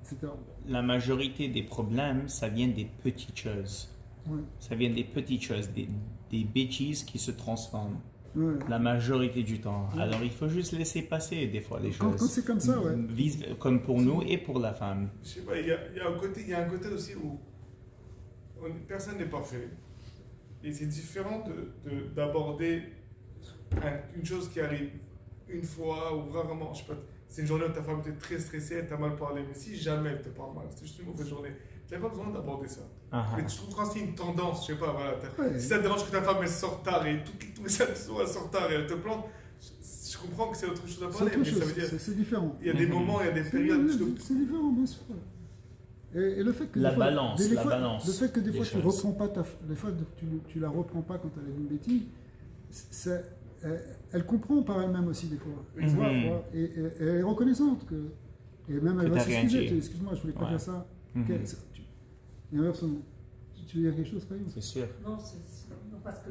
S1: etc.
S5: La majorité des problèmes, ça vient des petites choses.
S1: Ouais.
S5: Ça vient des petites choses, des bêtises qui se transforment.
S1: Ouais.
S5: La majorité du temps. Ouais. Alors il faut juste laisser passer des fois les choses.
S1: Quand c'est comme ça, ouais.
S5: Comme pour nous et pour la femme.
S2: Je sais pas, il y a un côté aussi où personne n'est parfait. Et c'est différent d'aborder une chose qui arrive une fois ou rarement. Je sais pas, c'est une journée où ta femme était très stressée, elle t'a mal parlé. Mais si jamais elle te parle mal, c'est juste une mauvaise journée. Tu n'as pas besoin d'aborder ça. Mais tu trouves quand c'est une tendance, je sais pas, voilà. Si ça te dérange que ta femme elle sort tard et tous les samedis soirs elle sort tard et elle te plante, je comprends que c'est autre chose à parler.
S1: C'est autre chose, c'est différent.
S2: Il y a des moments, il y a des périodes.
S1: C'est différent, bien sûr. Et le fait que
S5: la
S1: des fois,
S5: balance.
S1: le fait que des fois tu reprends pas tu la reprends pas quand elle a une bêtise, elle comprend par elle-même aussi des fois. Et elle est reconnaissante et même elle va s'excuser. Excuse-moi, je voulais pas dire ça. Tu veux dire quelque chose, Karim?
S5: C'est sûr.
S4: Non, parce que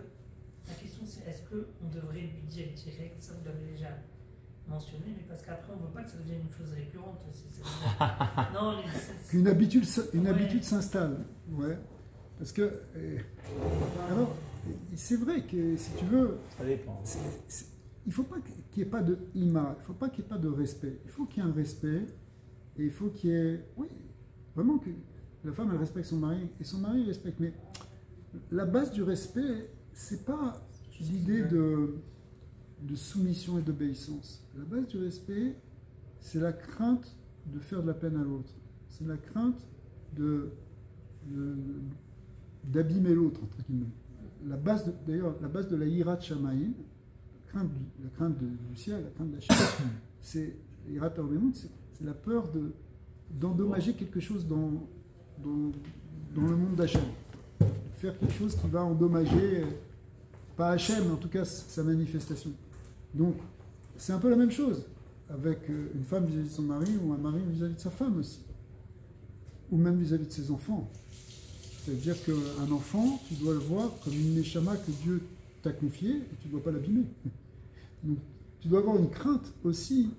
S4: la question c'est est-ce qu'on devrait lui dire direct, ça vous l'avez déjà mentionné, mais parce qu'après on ne veut pas que ça devienne une chose récurrente. Non,
S1: qu'une habitude s'installe. Ouais. Parce que. Alors, c'est vrai que si tu veux.
S5: Ça dépend.
S1: Il ne faut pas qu'il n'y ait pas de ima, il ne faut pas qu'il n'y ait pas de respect. Il faut qu'il y ait un respect et il faut qu'il y ait. Oui, vraiment que la femme elle respecte son mari et son mari respecte. Mais la base du respect, c'est pas l'idée de soumission et d'obéissance. La base du respect, c'est la crainte de faire de la peine à l'autre. C'est la crainte d'abîmer l'autre, entre guillemets. D'ailleurs, la base de la hirat shamaïm, la crainte du ciel, la crainte de la chaîne, c'est hirat orbemout, c'est la peur d'endommager quelque chose dans le monde d'Hachem. Faire quelque chose qui va endommager, pas Hachem, mais en tout cas sa manifestation. Donc, c'est un peu la même chose avec une femme vis-à-vis de son mari ou un mari vis-à-vis de sa femme aussi. Ou même vis-à-vis de ses enfants. C'est-à-dire qu'un enfant, tu dois le voir comme une neshama que Dieu t'a confiée et tu ne dois pas l'abîmer. Donc, tu dois avoir une crainte aussi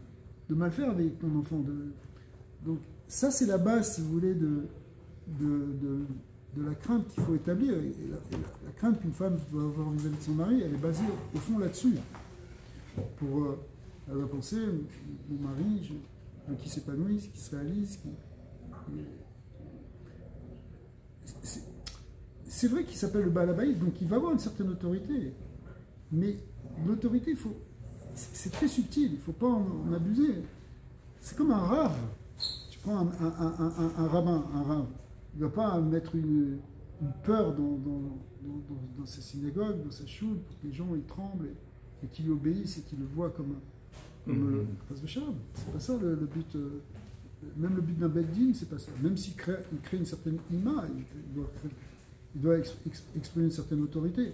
S1: de mal faire avec ton enfant. Donc, ça, c'est la base, si vous voulez, de la crainte qu'il faut établir. Et la crainte qu'une femme doit avoir vis-à-vis de son mari, elle est basée au fond là-dessus. Elle va penser, mon mari, qui s'épanouit, qui se réalise, c'est vrai qu'il s'appelle le Baal Habayit, donc il va avoir une certaine autorité. Mais l'autorité, c'est très subtil, il ne faut pas en abuser. C'est comme un rave. Tu prends un rabbin, il ne va pas mettre une peur dans sa synagogue, dans sa choule, pour que les gens ils tremblent et qu'ils lui obéissent et qu'ils le voient comme le prince de Shalom. C'est pas ça le but. Même le but d'un Beddin, c'est pas ça. Même s'il crée une certaine ima, il doit exprimer une certaine autorité.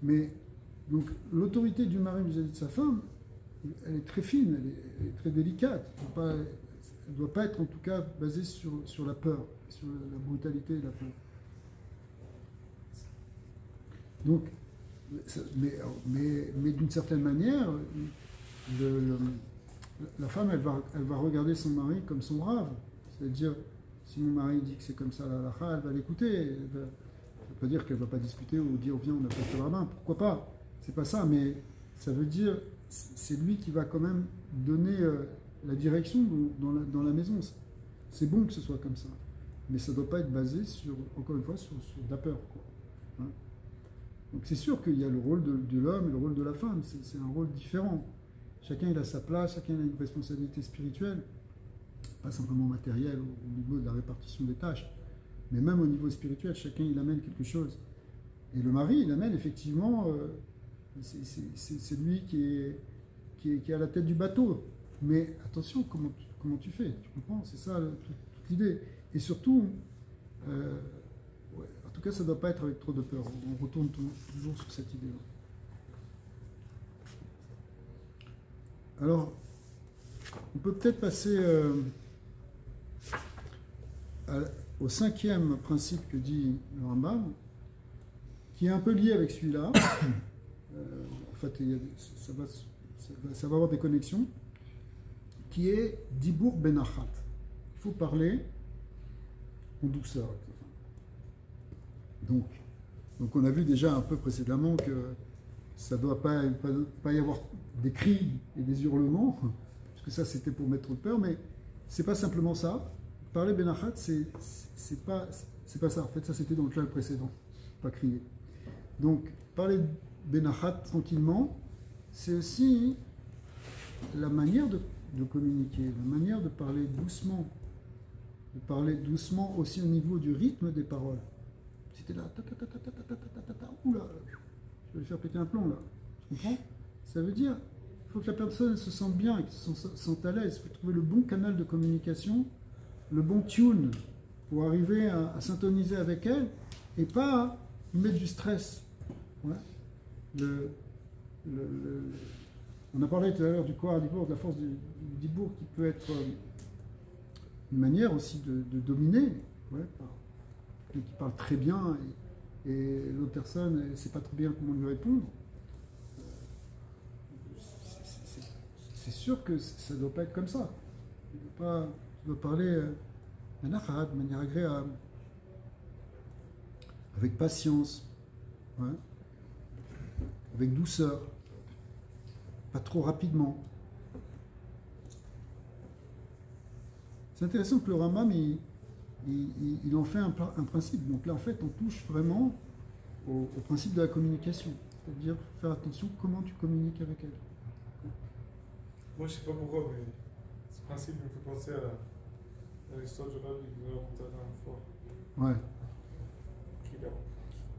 S1: Mais donc l'autorité du mari vis-à-vis de sa femme, elle est très fine, elle est très délicate. Elle ne doit pas être en tout cas basée sur la peur, sur la brutalité et la peur. Donc, mais d'une certaine manière, la femme, elle va regarder son mari comme son rave. C'est-à-dire, si mon mari dit que c'est comme ça la halakha, elle va l'écouter. Ça ne veut pas dire qu'elle ne va pas discuter ou dire viens, on appelle le rabbin. Pourquoi pas? C'est pas ça, mais ça veut dire c'est lui qui va quand même donner la direction dans la maison. C'est bon que ce soit comme ça. Mais ça ne doit pas être basé encore une fois, sur de la peur. Quoi. Hein? Donc c'est sûr qu'il y a le rôle de l'homme et le rôle de la femme. C'est un rôle différent. Chacun il a sa place, chacun a une responsabilité spirituelle, pas simplement matérielle au niveau de la répartition des tâches, mais même au niveau spirituel, chacun il amène quelque chose. Et le mari, il amène effectivement, c'est lui qui est à la tête du bateau. Mais attention, comment tu fais, tu comprends? C'est ça toute l'idée. Et surtout, en tout cas, ça ne doit pas être avec trop de peur. On retourne toujours sur cette idée-là. Alors, on peut peut-être passer au 5e principe que dit le Rambam, qui est un peu lié avec celui-là. En fait, ça va avoir des connexions, qui est Dibour Benachat. Il faut parler en douceur. Donc on a vu déjà un peu précédemment que ça ne doit pas y avoir des cris et des hurlements, parce que ça c'était pour mettre de peur, mais c'est pas simplement ça. Parler Benachat, c'est pas ça. En fait, ça c'était dans le klal précédent, pas crier. Donc parler Benachat tranquillement, c'est aussi la manière de communiquer, la manière de parler doucement aussi au niveau du rythme des paroles. C'était là, oula, je vais faire péter un plomb là, tu comprends? Ça veut dire, il faut que la personne se sente bien, qu'elle se sente à l'aise, il faut trouver le bon canal de communication, le bon tune pour arriver à syntoniser avec elle et pas lui mettre du stress. Ouais. On a parlé tout à l'heure du Kohar Dibour, de la force du Dibour qui peut être une manière aussi de dominer, ouais, qui parle très bien et l'autre personne ne sait pas très bien comment lui répondre. C'est sûr que ça ne doit pas être comme ça. Tu dois parler de manière agréable, avec patience, ouais, avec douceur, pas trop rapidement. C'est intéressant que le Rambam il en fait un principe. Donc là, en fait, on touche vraiment au principe de la communication. C'est-à-dire faire attention comment tu communiques avec elle.
S2: Moi, je ne sais pas pourquoi, mais ce principe me fait penser à l'histoire du rabbi que vous avez raconté la dernière fois.
S1: Ouais.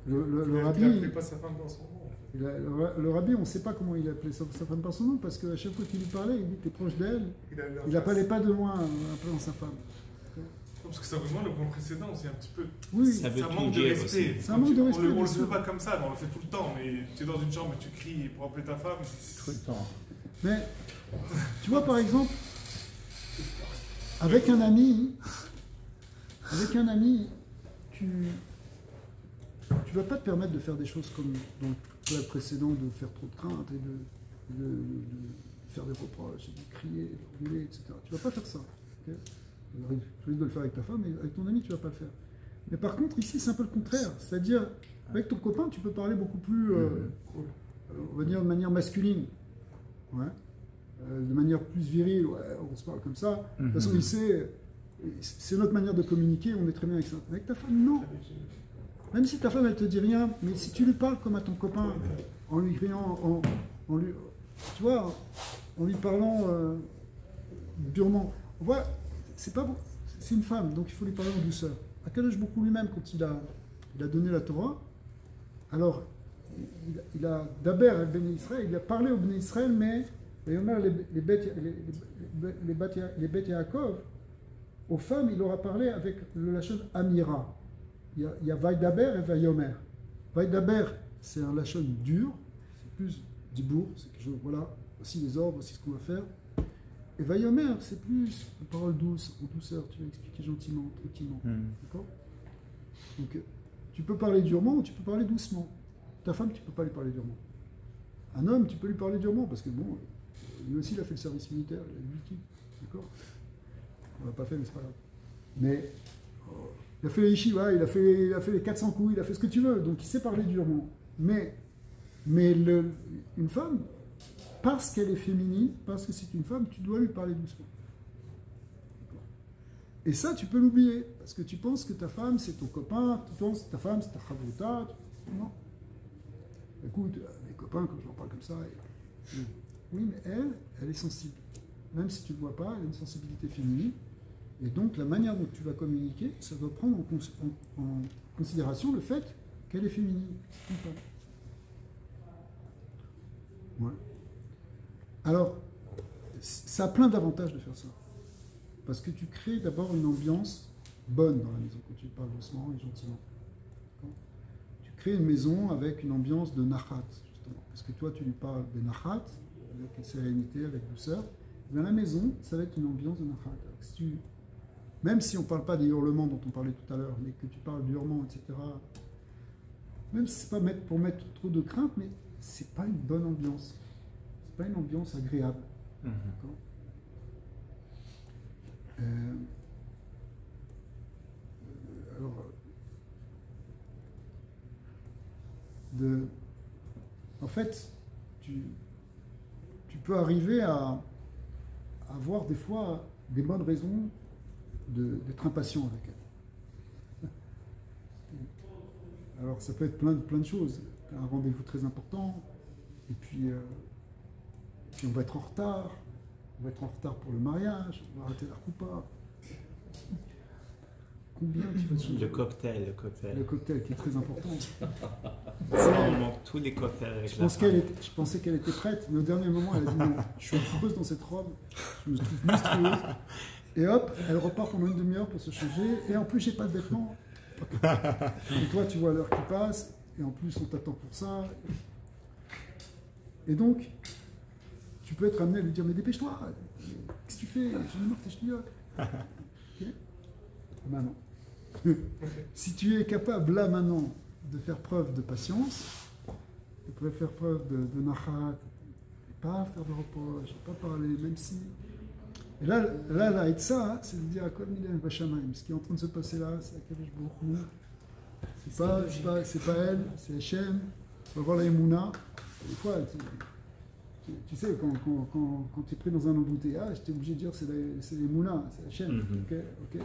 S2: Le rabbi. Il n'appelait pas sa femme par son nom.
S1: Le rabbi, on ne sait pas comment il appelait sa femme par son nom, parce qu'à chaque fois qu'il lui parlait, il était proche d'elle. Il n'appelait pas de loin en appelant sa femme.
S2: Parce que ça rejoint le point précédent, c'est un petit peu.
S1: Oui,
S5: ça
S2: manque de respect.
S1: Ça manque de respect.
S2: On le fait pas comme ça, on le fait tout le temps. Mais tu es dans une chambre et tu cries pour appeler ta femme.
S5: Tout le temps.
S1: Mais tu vois, par exemple, avec un ami, tu vas pas te permettre de faire des choses comme dans le club précédent, de faire trop de crainte et de faire des reproches, et de crier, de hurler, etc. Tu vas pas faire ça. Okay, tu risques de le faire avec ta femme, mais avec ton ami, tu vas pas le faire. Mais par contre, ici, c'est un peu le contraire. C'est-à-dire, avec ton copain, tu peux parler beaucoup plus, on va dire, de manière masculine. Ouais. De manière plus virile, ouais, on se parle comme ça. De toute façon, il sait, c'est notre manière de communiquer, on est très bien avec ça. Avec ta femme, non. Même si ta femme, elle te dit rien, mais si tu lui parles comme à ton copain, en lui criant, tu vois, en lui parlant durement. On voit, c'est pas bon, c'est une femme, donc il faut lui parler en douceur. Akadosh beaucoup lui-même, quand il a donné la Torah, alors il a d'abord à Béné Israël, il a parlé au Béné Israël, mais les bêtes Yaakov, aux femmes, il aura parlé avec le lachon Amira. Il y a Vaïdaber et Vaïomer. Vaïdaber, c'est un lachon dur, c'est plus dibour, c'est quelque chose, voilà, voici les ordres, voici ce qu'on va faire. Et Vaïomer, c'est plus une parole douce, en douceur, tu vas expliquer gentiment, tranquillement. D'accord? Donc, tu peux parler durement ou tu peux parler doucement. Ta femme, tu ne peux pas lui parler durement. Un homme, tu peux lui parler durement, parce que bon, lui aussi, il a fait le service militaire, il a du liquide. D'accord? On l'a pas fait, mais c'est pas grave. Mais il a fait les yeshivas, il a fait les 400 coups, il a fait ce que tu veux, donc il sait parler durement. Mais une femme, parce qu'elle est féminine, parce que c'est une femme, tu dois lui parler doucement. Et ça, tu peux l'oublier, parce que tu penses que ta femme, c'est ton copain, tu penses que ta femme, c'est ta chavruta. Non. Écoute, mes copains, quand je leur parle comme ça, oui, mais elle est sensible. Même si tu ne le vois pas, elle a une sensibilité féminine. Et donc, la manière dont tu vas communiquer, ça doit prendre en considération le fait qu'elle est féminine. Une femme. Ouais. Alors, ça a plein d'avantages de faire ça. Parce que tu crées d'abord une ambiance bonne dans la maison, quand tu parles doucement et gentiment. Tu crées une maison avec une ambiance de nachat, justement. Parce que toi, tu lui parles de nachat, avec sérénité, avec douceur. Dans la maison, ça va être une ambiance de nachat. Même si on ne parle pas des hurlements dont on parlait tout à l'heure, mais que tu parles du hurlement, etc., même si ce n'est pas pour mettre trop de crainte, mais ce n'est pas une bonne ambiance. Ce n'est pas une ambiance agréable. D'accord. Alors, en fait, tu peux arriver à avoir des fois des bonnes raisons d'être impatient avec elle. Alors, ça peut être plein de choses. Un rendez-vous très important, et puis on va être en retard. On va être en retard pour le mariage, on va arrêter la coupa. Combien tu vas te...
S5: Le cocktail.
S1: Le cocktail qui est très important.
S5: Ça, on manque tous les cocktails avec la femme.
S1: Je pensais qu'elle était prête, mais au dernier moment, elle a dit non, je suis affreuse dans cette robe, je me trouve monstrueuse. Et hop, elle repart pendant une demi-heure pour se changer, et en plus, j'ai pas de vêtements. Et toi, tu vois l'heure qui passe, et en plus, on t'attend pour ça. Et donc, tu peux être amené à lui dire, mais dépêche-toi, qu'est-ce que tu fais? J'en ai marre tes ch'tiotes. Okay. Maintenant, si tu es capable là maintenant de faire preuve de patience, de faire preuve de nachat, et pas faire de reproche, pas parler, même si... Et là, et ça, c'est de dire à Kol Milen Vachamaim, ce qui est en train de se passer là, c'est Akadosh Baruch Hu. C'est pas elle, c'est Hachem. On va voir la Emouna. Des fois, tu sais, quand tu es pris dans un embouteillage, tu es obligé de dire c'est les Moulins, c'est la chaîne. Ok,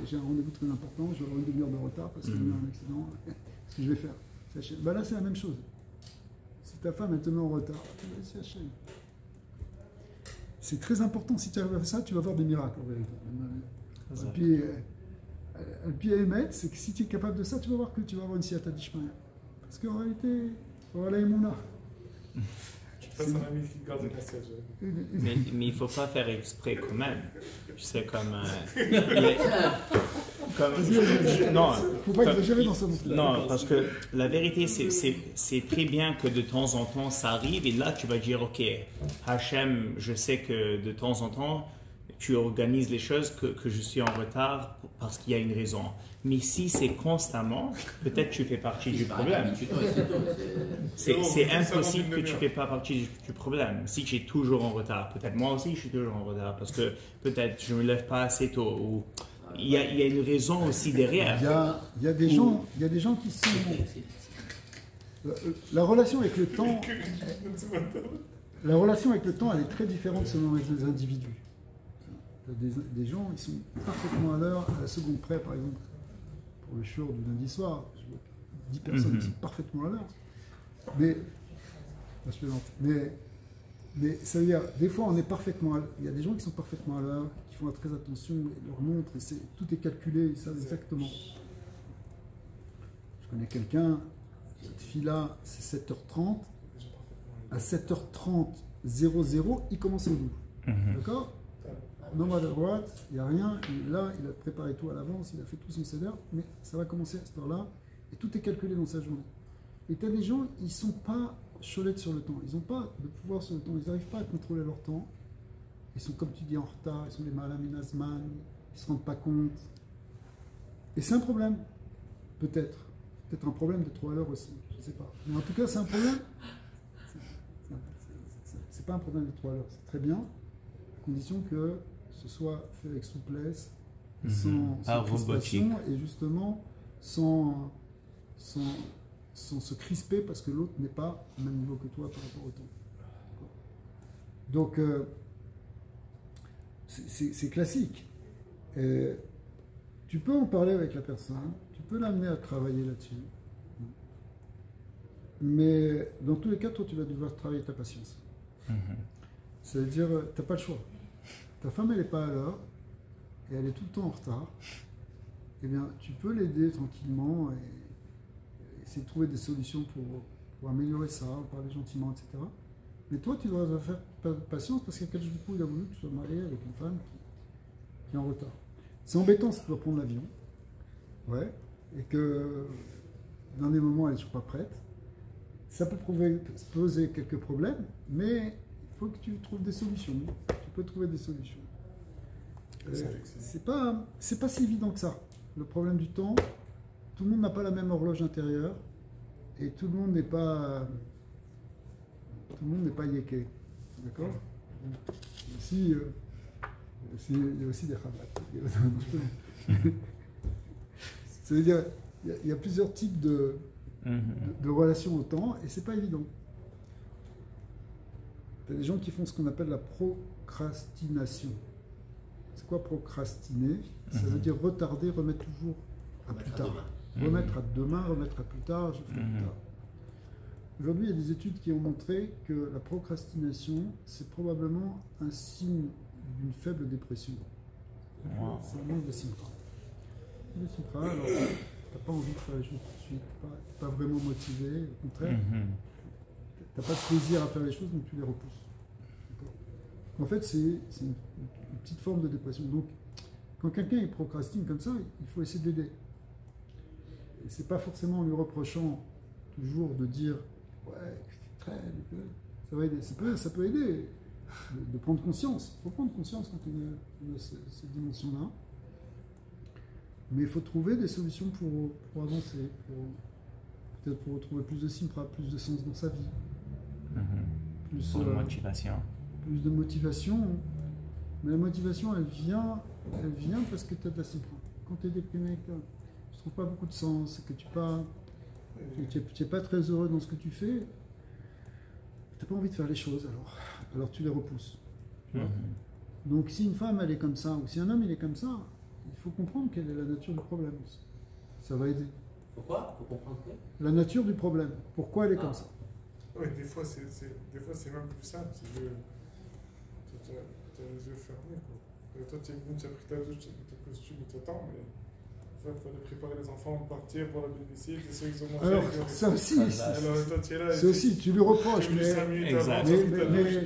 S1: j'ai un rendez-vous très important, je vais avoir une demi-heure de retard parce qu'il y a eu un accident. Ce que je vais faire, c'est la chaîne. Ben là, c'est la même chose. Si ta femme elle te met en retard, c'est la chaîne. C'est très important. Si tu arrives à faire ça, tu vas voir des miracles en vérité. Et puis à émettre, c'est que si tu es capable de ça, tu vas voir que tu vas avoir une siyata d'Ishmael. Parce qu'en réalité, voilà les Mouna.
S5: Mais il ne faut pas faire exprès quand même. Tu sais, comme...
S1: non, il ne faut pas exagérer dans ça non plus.
S5: Non, parce que la vérité, c'est très bien que de temps en temps, ça arrive. Et là, tu vas dire, ok, Hachem, je sais que de temps en temps, tu organises les choses, que je suis en retard parce qu'il y a une raison. Mais si c'est constamment, peut-être tu fais partie du problème. C'est impossible que tu ne fais pas partie du problème. Si tu es toujours en retard, peut-être moi aussi je suis toujours en retard parce que peut-être je ne me lève pas assez tôt. Ou il y a une raison aussi derrière.
S1: Il y a des gens qui sont... La relation avec le temps, elle est très différente selon les individus. Des gens, ils sont parfaitement à l'heure, à la seconde près, par exemple. Pour le shiur du lundi soir, 10 personnes qui sont parfaitement à l'heure. Mais, je plaisante. Mais ça veut dire, des fois, on est parfaitement à l'heure. Il y a des gens qui sont parfaitement à l'heure, qui font très attention, et leur montrent, et tout est calculé, ils savent exactement. Je connais quelqu'un, cette fille-là, c'est 7h30. À 7h30, 00, il commence au double. D'accord? Non, à droite, il n'y a rien. Et là, il a préparé tout à l'avance, il a fait tout son CDR, mais ça va commencer à cette heure-là, et tout est calculé dans sa journée. Et tu as des gens, ils ne sont pas cholettes sur le temps, ils n'ont pas de pouvoir sur le temps, ils n'arrivent pas à contrôler leur temps. Ils sont, comme tu dis, en retard, ils sont des malaminazman, ils ne se rendent pas compte. Et c'est un problème, peut-être. Peut-être un problème de trop à l'heure aussi, je ne sais pas. Mais en tout cas, c'est un problème. C'est pas un problème de trop à l'heure, c'est très bien, à condition que ce soit fait avec souplesse, sans crispation, et justement sans se crisper parce que l'autre n'est pas au même niveau que toi par rapport au temps. Donc, c'est classique. Et tu peux en parler avec la personne, tu peux l'amener à travailler là-dessus. Mais dans tous les cas, toi, tu vas devoir travailler ta patience. C'est-à-dire, tu n'as pas le choix. Ta femme, elle n'est pas à l'heure, et elle est tout le temps en retard. Eh bien, tu peux l'aider tranquillement et essayer de trouver des solutions pour améliorer ça, parler gentiment, etc. Mais toi, tu dois faire patience parce qu'il y a quelques jours, il a voulu que tu sois marié avec une femme qui est en retard. C'est embêtant si tu dois prendre l'avion, ouais, et que dans des moments, elle n'est toujours pas prête. Ça peut poser quelques problèmes, mais il faut que tu trouves des solutions. Tu peux trouver des solutions. C'est pas si évident que ça. Le problème du temps, tout le monde n'a pas la même horloge intérieure et tout le monde n'est pas yéké. D'accord? Il y a aussi des khabat. Ça veut dire, il y a plusieurs types de relations au temps et c'est pas évident. Il y a des gens qui font ce qu'on appelle la procrastination. C'est quoi procrastiner? Ça veut dire retarder, remettre toujours à plus tard. Remettre à demain, remettre à plus tard, je ferai plus tard. Aujourd'hui, il y a des études qui ont montré que la procrastination, c'est probablement un signe d'une faible dépression. C'est un manque de simpra. Le simpra, alors, tu n'as pas envie de faire les choses tout de suite, tu n'es pas vraiment motivé, au contraire. Tu n'as pas de plaisir à faire les choses, donc tu les repousses. En fait, c'est une petite forme de dépression. Donc, quand quelqu'un procrastine comme ça, il faut essayer de l'aider. Et c'est pas forcément en lui reprochant toujours de dire « ouais, tu traînes, ça va aider ». Ça peut aider de prendre conscience. Il faut prendre conscience quand on a cette dimension-là. Mais il faut trouver des solutions pour avancer, peut-être pour retrouver plus de simpra, plus de sens dans sa vie. Plus
S5: de motivation.
S1: Plus de motivation. Mais la motivation, elle vient parce que tu as de la simpra. Quand tu es déprimé, tu ne trouves pas beaucoup de sens, que tu n'es pas très heureux dans ce que tu fais, tu n'as pas envie de faire les choses, alors tu les repousses. Tu vois. Donc si une femme, elle est comme ça, ou si un homme, il est comme ça, il faut comprendre quelle est la nature du problème aussi. Ça va aider.
S3: Pourquoi? Il faut comprendre quoi?
S1: La nature du problème. Pourquoi elle est comme ça?
S2: Oui, des fois c'est même plus simple. C'est que tu as les yeux fermés. Quoi. Toi, tu es venu, tu as pris ta douche, tu as mis ton costume, tu attends, mais il fallait préparer les enfants pour partir pour la BBC, c'est ceux qui ont mangé.
S1: Alors, ça aussi, c'est aussi, tu lui reproches, mais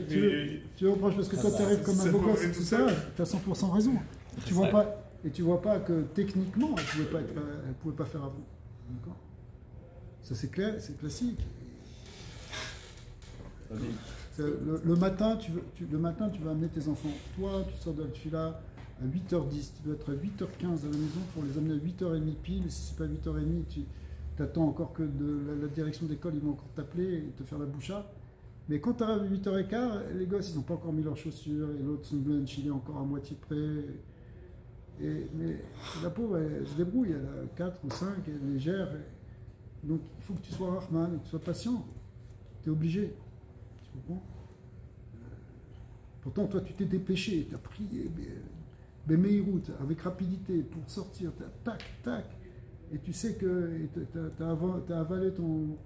S1: tu lui reproches parce que toi, tu arrives comme un beau gosse et tout ça, tu as 100% raison. Tu vois pas que techniquement, elle pouvait pas faire avant. D'accord? Ça, c'est clair, c'est classique. Le matin, tu vas amener tes enfants. Toi, tu sors de la tuila à 8h10. Tu dois être à 8h15 à la maison pour les amener à 8h30 pile. Et si c'est pas 8h30, tu attends encore que la direction d'école, ils vont encore t'appeler et te faire la boucha. Mais quand tu arrives à 8h15, les gosses, ils n'ont pas encore mis leurs chaussures. Et l'autre, son lunch, il est encore à moitié prêt. Mais la pauvre, elle se débrouille. Elle a 4 ou 5, elle les gère. Donc, il faut que tu sois Rahman et que tu sois patient. Tu es obligé. Tu comprends? Pourtant, toi, tu t'es dépêché, tu as prié, Béméiroute, avec rapidité, pour sortir, tac, tac. et tu sais que tu as avalé ton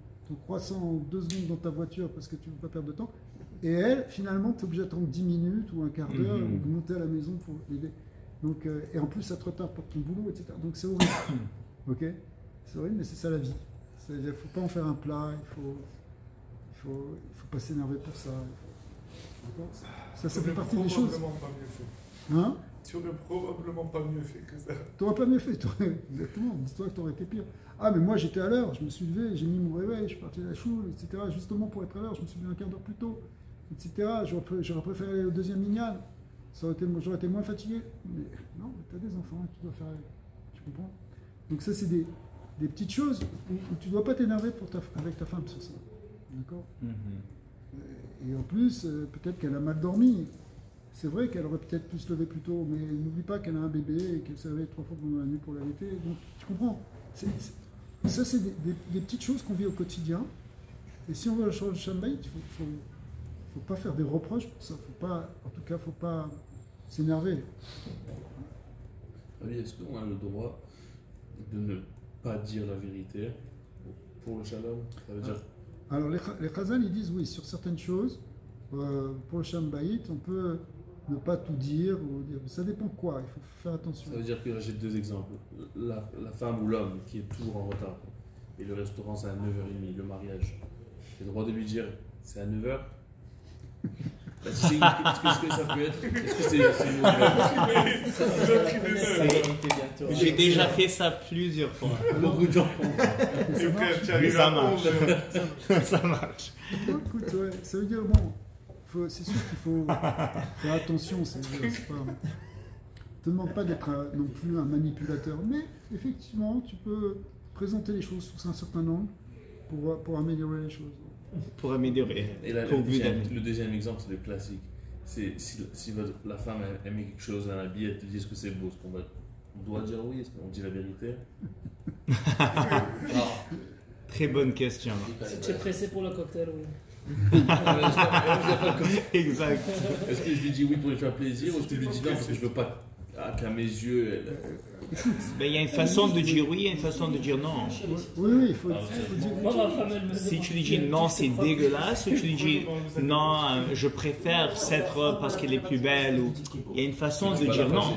S1: croissant en 2 secondes dans ta voiture parce que tu ne veux pas perdre de temps. Et elle, finalement, tu es obligé d'attendre 10 minutes ou un quart d'heure ou de monter à la maison pour l'aider. Donc, et en plus, ça te retarde pour ton boulot, etc. Donc, c'est horrible. Ok? C'est horrible, mais c'est ça la vie. Il ne faut pas en faire un plat, il faut pas s'énerver pour ça. Ça fait partie des choses.
S2: Probablement pas mieux fait.
S1: Hein?
S2: Tu aurais probablement pas mieux fait que ça.
S1: Tu n'aurais pas mieux fait, exactement. Dis-toi que tu aurais été pire. Ah, mais moi j'étais à l'heure, je me suis levé, j'ai mis mon réveil, je suis parti à la choule, etc. Justement pour être à l'heure, je me suis levé un quart d'heure plus tôt, etc. J'aurais préféré aller au deuxième minyan. J'aurais été moins fatigué. Mais non, tu as des enfants, tu dois faire avec. Tu comprends? Donc ça, c'est des petites choses où tu ne dois pas t'énerver avec ta femme sur ça. D'accord? Et en plus, peut-être qu'elle a mal dormi. C'est vrai qu'elle aurait peut-être pu se lever plus tôt, mais n'oublie pas qu'elle a un bébé et qu'elle s'est réveillée 3 fois pendant la nuit pour l'allaiter. Donc, tu comprends? Ça, c'est des petites choses qu'on vit au quotidien. Et si on veut changer le Shambaït, il faut pas faire des reproches pour ça. En tout cas, il ne faut pas s'énerver.
S6: Oui, est-ce qu'on a le droit de ne pas dire la vérité pour le shalom? Ça veut dire...
S1: Alors, les Chazal, ils disent oui, sur certaines choses, pour le Shambaït, on peut ne pas tout dire, ça dépend de quoi, il faut faire attention.
S6: Ça veut dire que j'ai 2 exemples. La femme ou l'homme qui est toujours en retard, et le restaurant c'est à 9h30, le mariage. J'ai le droit de lui dire c'est à 9h. Est-ce que ça peut être? Est-ce que c'est une
S5: J'ai déjà fait ça plusieurs fois.
S6: beaucoup de gens
S5: Mais ça marche. Ça marche.
S1: Écoute, ouais, ça veut dire, bon, c'est sûr qu'il faut faire attention. Ça veut dire, te demande pas d'être non plus un manipulateur, mais effectivement, tu peux présenter les choses sous un certain angle pour améliorer les choses.
S5: Pour améliorer.
S6: Et là, le deuxième exemple, c'est le classique. C'est si la femme aime quelque chose dans la vie, elle te dit que c'est beau, on doit dire oui, est-ce qu'on dit la vérité?
S5: Très bonne question.
S4: Si tu es pressé pour le cocktail, oui.
S5: Exact.
S6: Est-ce que je lui dis oui pour lui faire plaisir ou est-ce que je lui dis non parce que je veux pas qu'à mes yeux.
S5: Ben, il y a une façon de dire oui et une façon de dire non.
S1: Oui, il faut dire.
S4: Moi, ma femme, elle me
S5: Si tu lui dis non, c'est dégueulasse, ou tu lui dis non, je préfère cette robe parce qu'elle est plus belle, ou il y a une façon de dire non.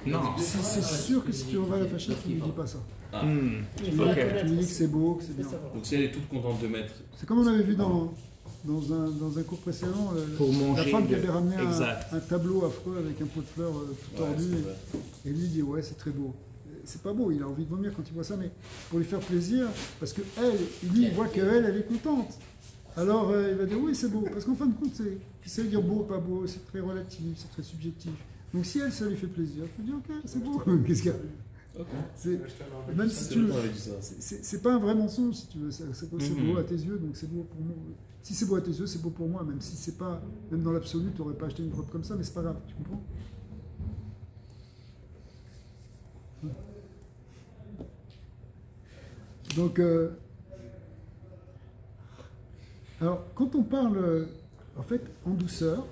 S5: Non.
S1: C'est sûr que si tu vas à la fashion, tu ne lui dis pas ça.
S4: il
S1: Tu
S4: faut la
S1: lui
S4: connaître
S1: dis que
S4: aussi.
S1: c'est beau, que c'est bien.
S6: Donc si elle est toute contente de mettre.
S1: C'est comme on avait vu dans un cours précédent,
S5: Pour
S1: la
S5: manger.
S1: femme qui avait ramené
S5: Exact.
S1: un tableau affreux avec un pot de fleurs tout tordu, et lui dit ouais, c'est très beau. C'est pas beau, il a envie de vomir quand il voit ça, mais pour lui faire plaisir, parce que lui, il voit qu'elle est contente. Alors il va dire oui, c'est beau, parce qu'en fin de compte, tu sais dire beau, pas beau, c'est très relatif, c'est très subjectif. Donc si elle, ça lui fait plaisir, tu dis ok, c'est beau. Qu'est-ce qu'il y a? Même si tu veux, c'est pas un vrai mensonge si tu veux, c'est beau à tes yeux, donc c'est beau pour moi. Si c'est beau à tes yeux, c'est beau pour moi, même si c'est pas, même dans l'absolu, tu n'aurais pas acheté une robe comme ça, mais c'est pas grave, tu comprends? Donc, alors, quand on parle, en fait, en douceur,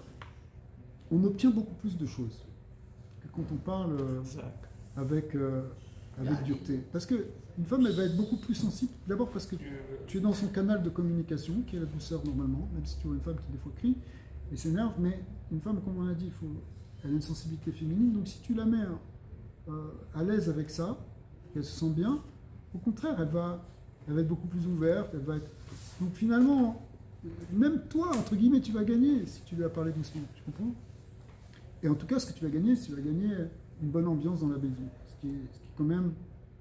S1: on obtient beaucoup plus de choses que quand on parle avec dureté. Parce qu'une femme, elle va être beaucoup plus sensible, d'abord parce que tu es dans son canal de communication, qui est la douceur normalement, même si tu vois une femme qui des fois crie et s'énerve, mais une femme, comme on a dit, elle a une sensibilité féminine, donc si tu la mets à l'aise avec ça, qu'elle se sent bien, au contraire, elle va être beaucoup plus ouverte, elle va être... Donc finalement, même toi, entre guillemets, tu vas gagner si tu lui as parlé doucement, tu comprends? Et en tout cas, ce que tu vas gagner, c'est que tu vas gagner une bonne ambiance dans la maison, ce qui est quand même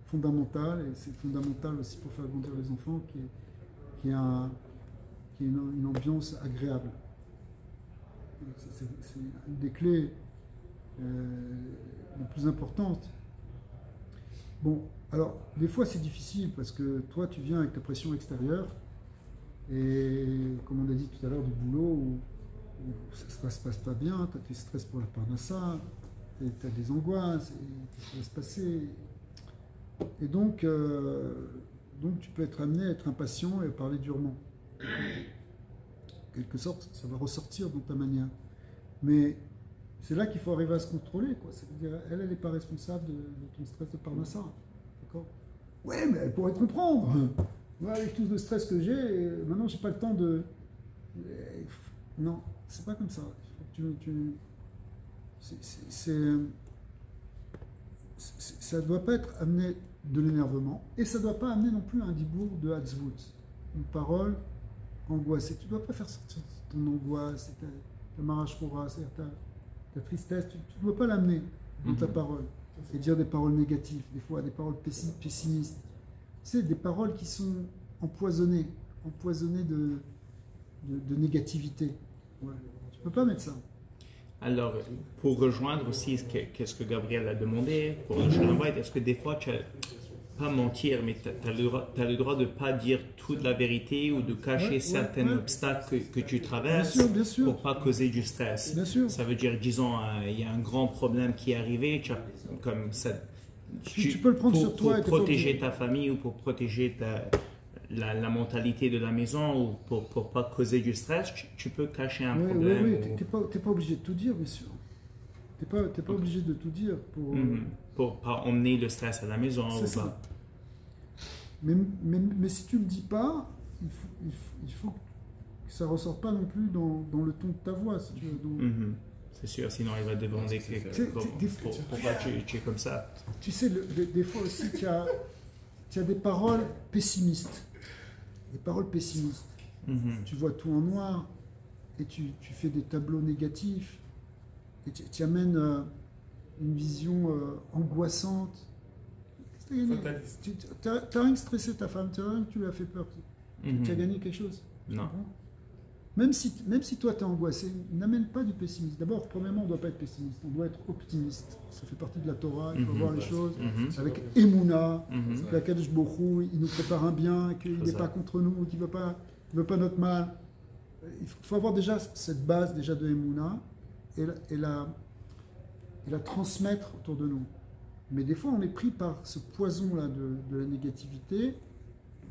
S1: fondamental, et c'est fondamental aussi pour faire grandir les enfants, qui est une ambiance agréable. C'est une des clés les plus importantes. Bon, alors, des fois c'est difficile parce que toi tu viens avec ta pression extérieure et comme on a dit tout à l'heure du boulot où ça ne se passe pas bien, tu as tes stress pour la parnassa, tu as des angoisses, et ça va se passer. Et donc tu peux être amené à être impatient et à parler durement. En quelque sorte, ça va ressortir dans ta manière. Mais c'est là qu'il faut arriver à se contrôler, quoi. C'est-à-dire, elle n'est pas responsable de ton stress de parnassa. D'accord ? Ouais, mais elle pourrait comprendre. Moi, avec tout le stress que j'ai, maintenant, j'ai pas le temps de. Non, c'est pas comme ça. Ça doit pas être amené de l'énervement et ça doit pas amener non plus un dibour de Hatzvut, une parole angoissée. Tu dois pas faire sortir ton angoisse, ta marachroura, c'est-à-dire ta tristesse. Tu dois pas l'amener dans ta parole et dire des paroles négatives, des fois des paroles pessimistes. Tu sais, des paroles qui sont empoisonnées de négativité. Ouais. Tu peux pas mettre ça.
S5: Alors, pour rejoindre aussi qu'est-ce que Gabriel a demandé pour le Shalom Bayit, est-ce que des fois tu as pas mentir, mais tu as le droit de ne pas dire toute la vérité ou de cacher certains obstacles que tu traverses
S1: bien sûr.
S5: pour pas causer du stress.
S1: Bien sûr.
S5: Ça veut dire, disons, il y a un grand problème qui est arrivé, comme ça,
S1: tu peux le prendre sur toi
S5: pour protéger ta famille ou pour protéger la mentalité de la maison ou pour pas causer du stress, tu peux cacher un problème.
S1: Oui, t'es pas obligé de tout dire, bien sûr. T'es pas obligé de tout dire
S5: pour pas emmener le stress à la maison.
S1: C'est ça.
S5: Pas.
S1: Mais si tu le dis pas, il faut que ça ressorte pas non plus dans le ton de ta voix, si tu veux.
S5: C'est sûr, sinon il va te demander pourquoi tu es comme ça.
S1: Tu sais, des fois aussi, tu as des paroles pessimistes. Des paroles pessimistes. Tu vois tout en noir et tu fais des tableaux négatifs et tu amènes une vision angoissante. Tu n'as rien stressé ta femme, tu n'as rien que tu lui as fait peur. Tu as gagné quelque chose.
S5: Non.
S1: Même si toi tu es angoissé, n'amène pas du pessimisme. D'abord, premièrement, on ne doit pas être pessimiste, on doit être optimiste. Ça fait partie de la Torah, il faut voir les choses avec Emouna, que la Kadosh Baruch Hu, il nous prépare un bien, qu'il n'est pas contre nous, qu'il ne veut pas notre mal. Il faut avoir déjà cette base déjà de Emouna et la transmettre autour de nous. Mais des fois, on est pris par ce poison-là de la négativité.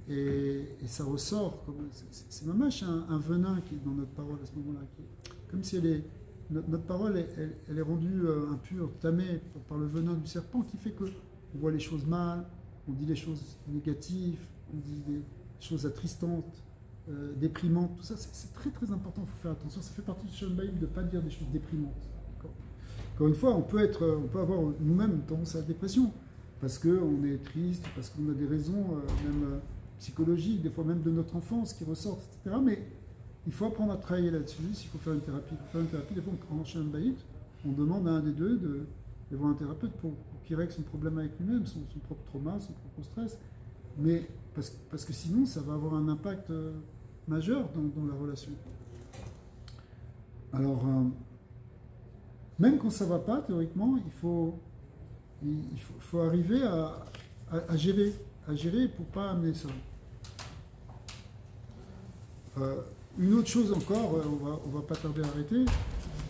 S1: Et ça ressort, c'est vraiment un venin qui est dans notre parole à ce moment-là. Comme si notre parole elle est rendue impure, tamée par le venin du serpent qui fait qu'on voit les choses mal, on dit les choses négatives, on dit des choses attristantes, déprimantes, tout ça. C'est très très important, il faut faire attention. Ça fait partie du Shalom Bayit de ne pas dire des choses déprimantes. Encore une fois, on peut avoir nous-mêmes tendance à la dépression parce qu'on est triste, parce qu'on a des raisons, même psychologiques, des fois même de notre enfance qui ressortent, etc. Mais il faut apprendre à travailler là-dessus. S'il faut faire une thérapie, Des fois, en Shalom Bayit, on demande à un des deux de voir un thérapeute pour qu'il règle son problème avec lui-même, son propre trauma, son propre stress. Mais parce que sinon, ça va avoir un impact majeur dans la relation. Alors, même quand ça ne va pas, théoriquement, il faut arriver à gérer pour ne pas amener ça. Une autre chose encore, on va pas tarder à arrêter,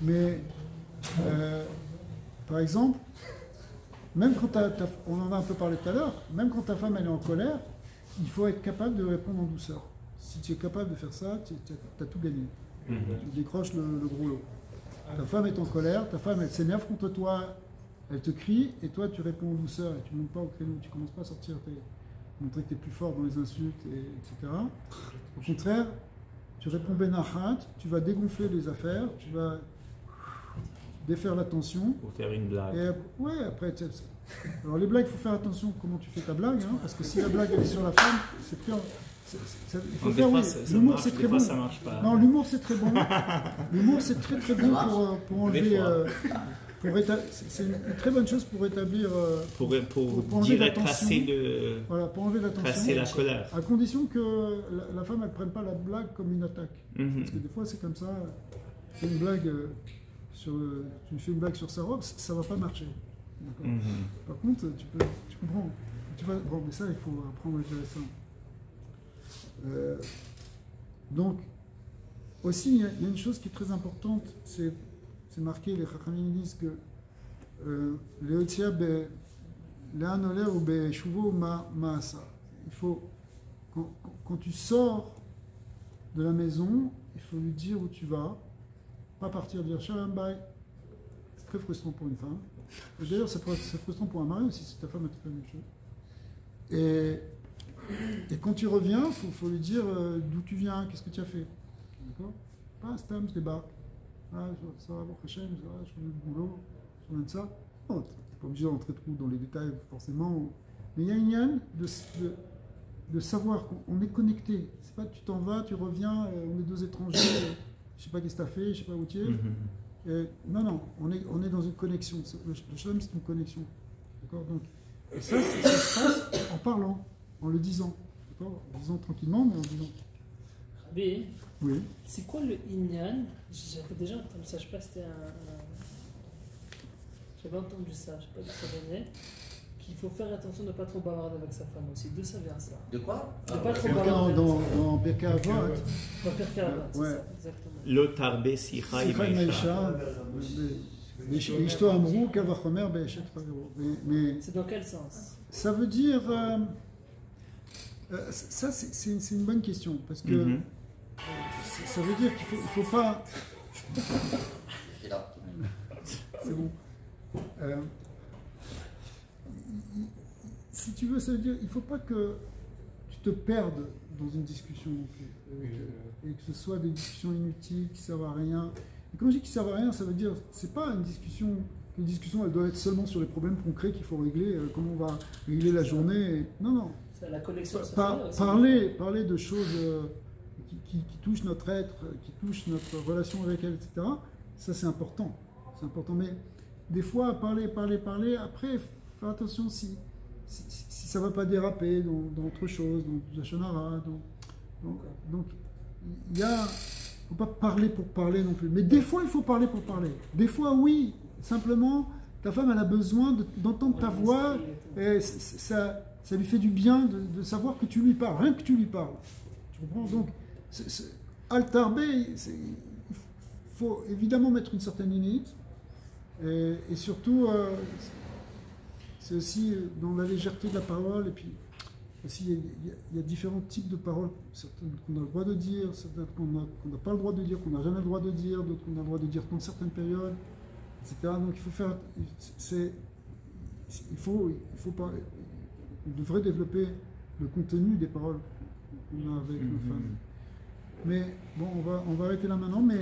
S1: mais par exemple, même quand on en a un peu parlé tout à l'heure, même quand ta femme elle est en colère, il faut être capable de répondre en douceur. Si tu es capable de faire ça, tu as tout gagné. Tu décroches le gros lot. Ta femme est en colère, ta femme elle s'énerve contre toi, elle te crie, et toi tu réponds en douceur, et tu ne montes pas au créneau, tu ne commences pas à sortir, montrer que tu es plus fort dans les insultes, etc. Au contraire, tu réponds benachat, tu vas dégonfler les affaires, tu vas défaire la tension.
S5: Pour faire une blague.
S1: Et après, alors les blagues, il faut faire attention comment tu fais ta blague, parce que si la blague elle est sur la femme, c'est pire. Il faut faire, l'humour c'est très bon.
S5: Ça marche pas.
S1: Non, l'humour c'est très bon. L'humour c'est très très bon pour enlever. C'est une très bonne chose pour rétablir.
S5: Pour
S1: enlever la
S5: tracer
S1: tension. Voilà, pour enlever la tension.
S5: Tracer la colère.
S1: À condition que la femme elle prenne pas la blague comme une attaque. Parce que des fois c'est comme ça. C'est une blague tu fais une blague sur sa robe, ça va pas marcher. Par contre, tu comprends. Bon, mais ça il faut apprendre à gérer ça. Donc, aussi, il y a une chose qui est très importante, c'est marqué, les Chachamim disent que il faut, quand tu sors de la maison, il faut lui dire où tu vas, pas partir dire Shalom Bayit. C'est très frustrant pour une femme. D'ailleurs, c'est frustrant pour un mari aussi, si ta femme a fait la même chose. Et quand tu reviens, il faut lui dire d'où tu viens, qu'est-ce que tu as fait. D'accord? Pas Stam, je débarque. Ah, ça va, bon, Hachem, je fais le boulot, je viens de ça. Non, tu n'es pas obligé d'entrer trop dans les détails, forcément. Mais il y a une yann de savoir qu'on est connecté. C'est pas tu t'en vas, tu reviens, on est deux étrangers, je sais pas qu'est-ce que tu as fait, je sais pas où tu es. Non, on est dans une connexion. Le shalom, c'est une connexion. D'accord? Donc, et ça se passe en parlant, en le disant. D'accord? En disant tranquillement, mais en disant.
S4: Rabbi,
S1: Oui.
S4: c'est quoi le Inyan? J'avais déjà entendu ça, je sais pas si c'était J'avais entendu ça, je sais pas d'où ça venait. Qu'il faut faire attention de ne pas trop bavarder avec sa femme aussi. D'où ça vient ça?
S3: De quoi?
S4: De pas trop
S1: Quelqu'un
S4: bavarder.
S1: dans Birka Avot,
S4: Pas pire qu'à c'est
S1: Ouais.
S4: ça, exactement.
S5: Lo tarbe sicha
S1: Sicha
S5: im
S1: עם
S5: האישה.
S1: האישה, ואשתו אמרו קל וחומר באשת חברו. Mais
S4: C'est dans quel sens?
S1: ça veut dire... ça, c'est une bonne question, parce que ça veut dire qu'il ne faut pas...
S3: Et là.
S1: C'est bon. Si tu veux, ça veut dire il ne faut pas que tu te perdes dans une discussion non plus. Et que ce soit des discussions inutiles qui ne servent à rien. Et quand je dis qui ne servent à rien, ça veut dire c'est pas une discussion. Une discussion, elle doit être seulement sur les problèmes concrets qu'il faut régler, comment on va régler la journée. Non.
S4: C'est la connexion
S1: Parler de choses qui touchent notre être, qui touchent notre relation avec elle, etc. Ça, c'est important. C'est important. Mais des fois, parler, après, faire attention si ça ne va pas déraper dans autre chose, dans la shonara. Donc, il ne faut pas parler pour parler non plus. Mais des fois, il faut parler pour parler. Des fois, oui, simplement, ta femme, elle a besoin d'entendre ta voix. Et ça lui fait du bien de savoir que tu lui parles, rien que tu lui parles. Tu comprends? Donc, Al-Tarbe, il faut évidemment mettre une certaine limite. Et surtout, c'est aussi dans la légèreté de la parole. Et puis, aussi, il y a différents types de paroles. Certaines qu'on a le droit de dire, certaines qu'on n'a pas le droit de dire, qu'on n'a jamais le droit de dire, d'autres qu'on a le droit de dire dans certaines périodes, etc. Donc, il faut faire... Il faut pas... On devrait développer le contenu des paroles qu'on a avec nos femmes. Mais bon, on va arrêter là maintenant. Mais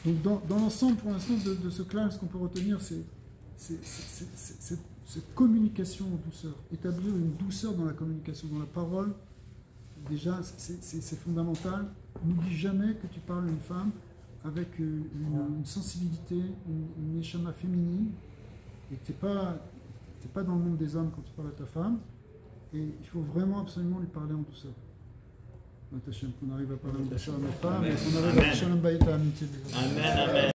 S1: donc dans l'ensemble, pour l'instant, de ce clash, ce qu'on peut retenir, c'est cette communication en douceur. Établir une douceur dans la communication, dans la parole. Déjà, c'est fondamental. N'oublie jamais que tu parles à une femme avec une sensibilité, une neshama féminine, et que tu n'es pas dans le monde des hommes quand tu parles à ta femme, et il faut vraiment absolument lui parler en douceur. Qu'on arrive à parler en douceur à nos femmes, et qu'on arrive à faire shalom bayit à l'amitié des hommes.
S5: Amen, amen.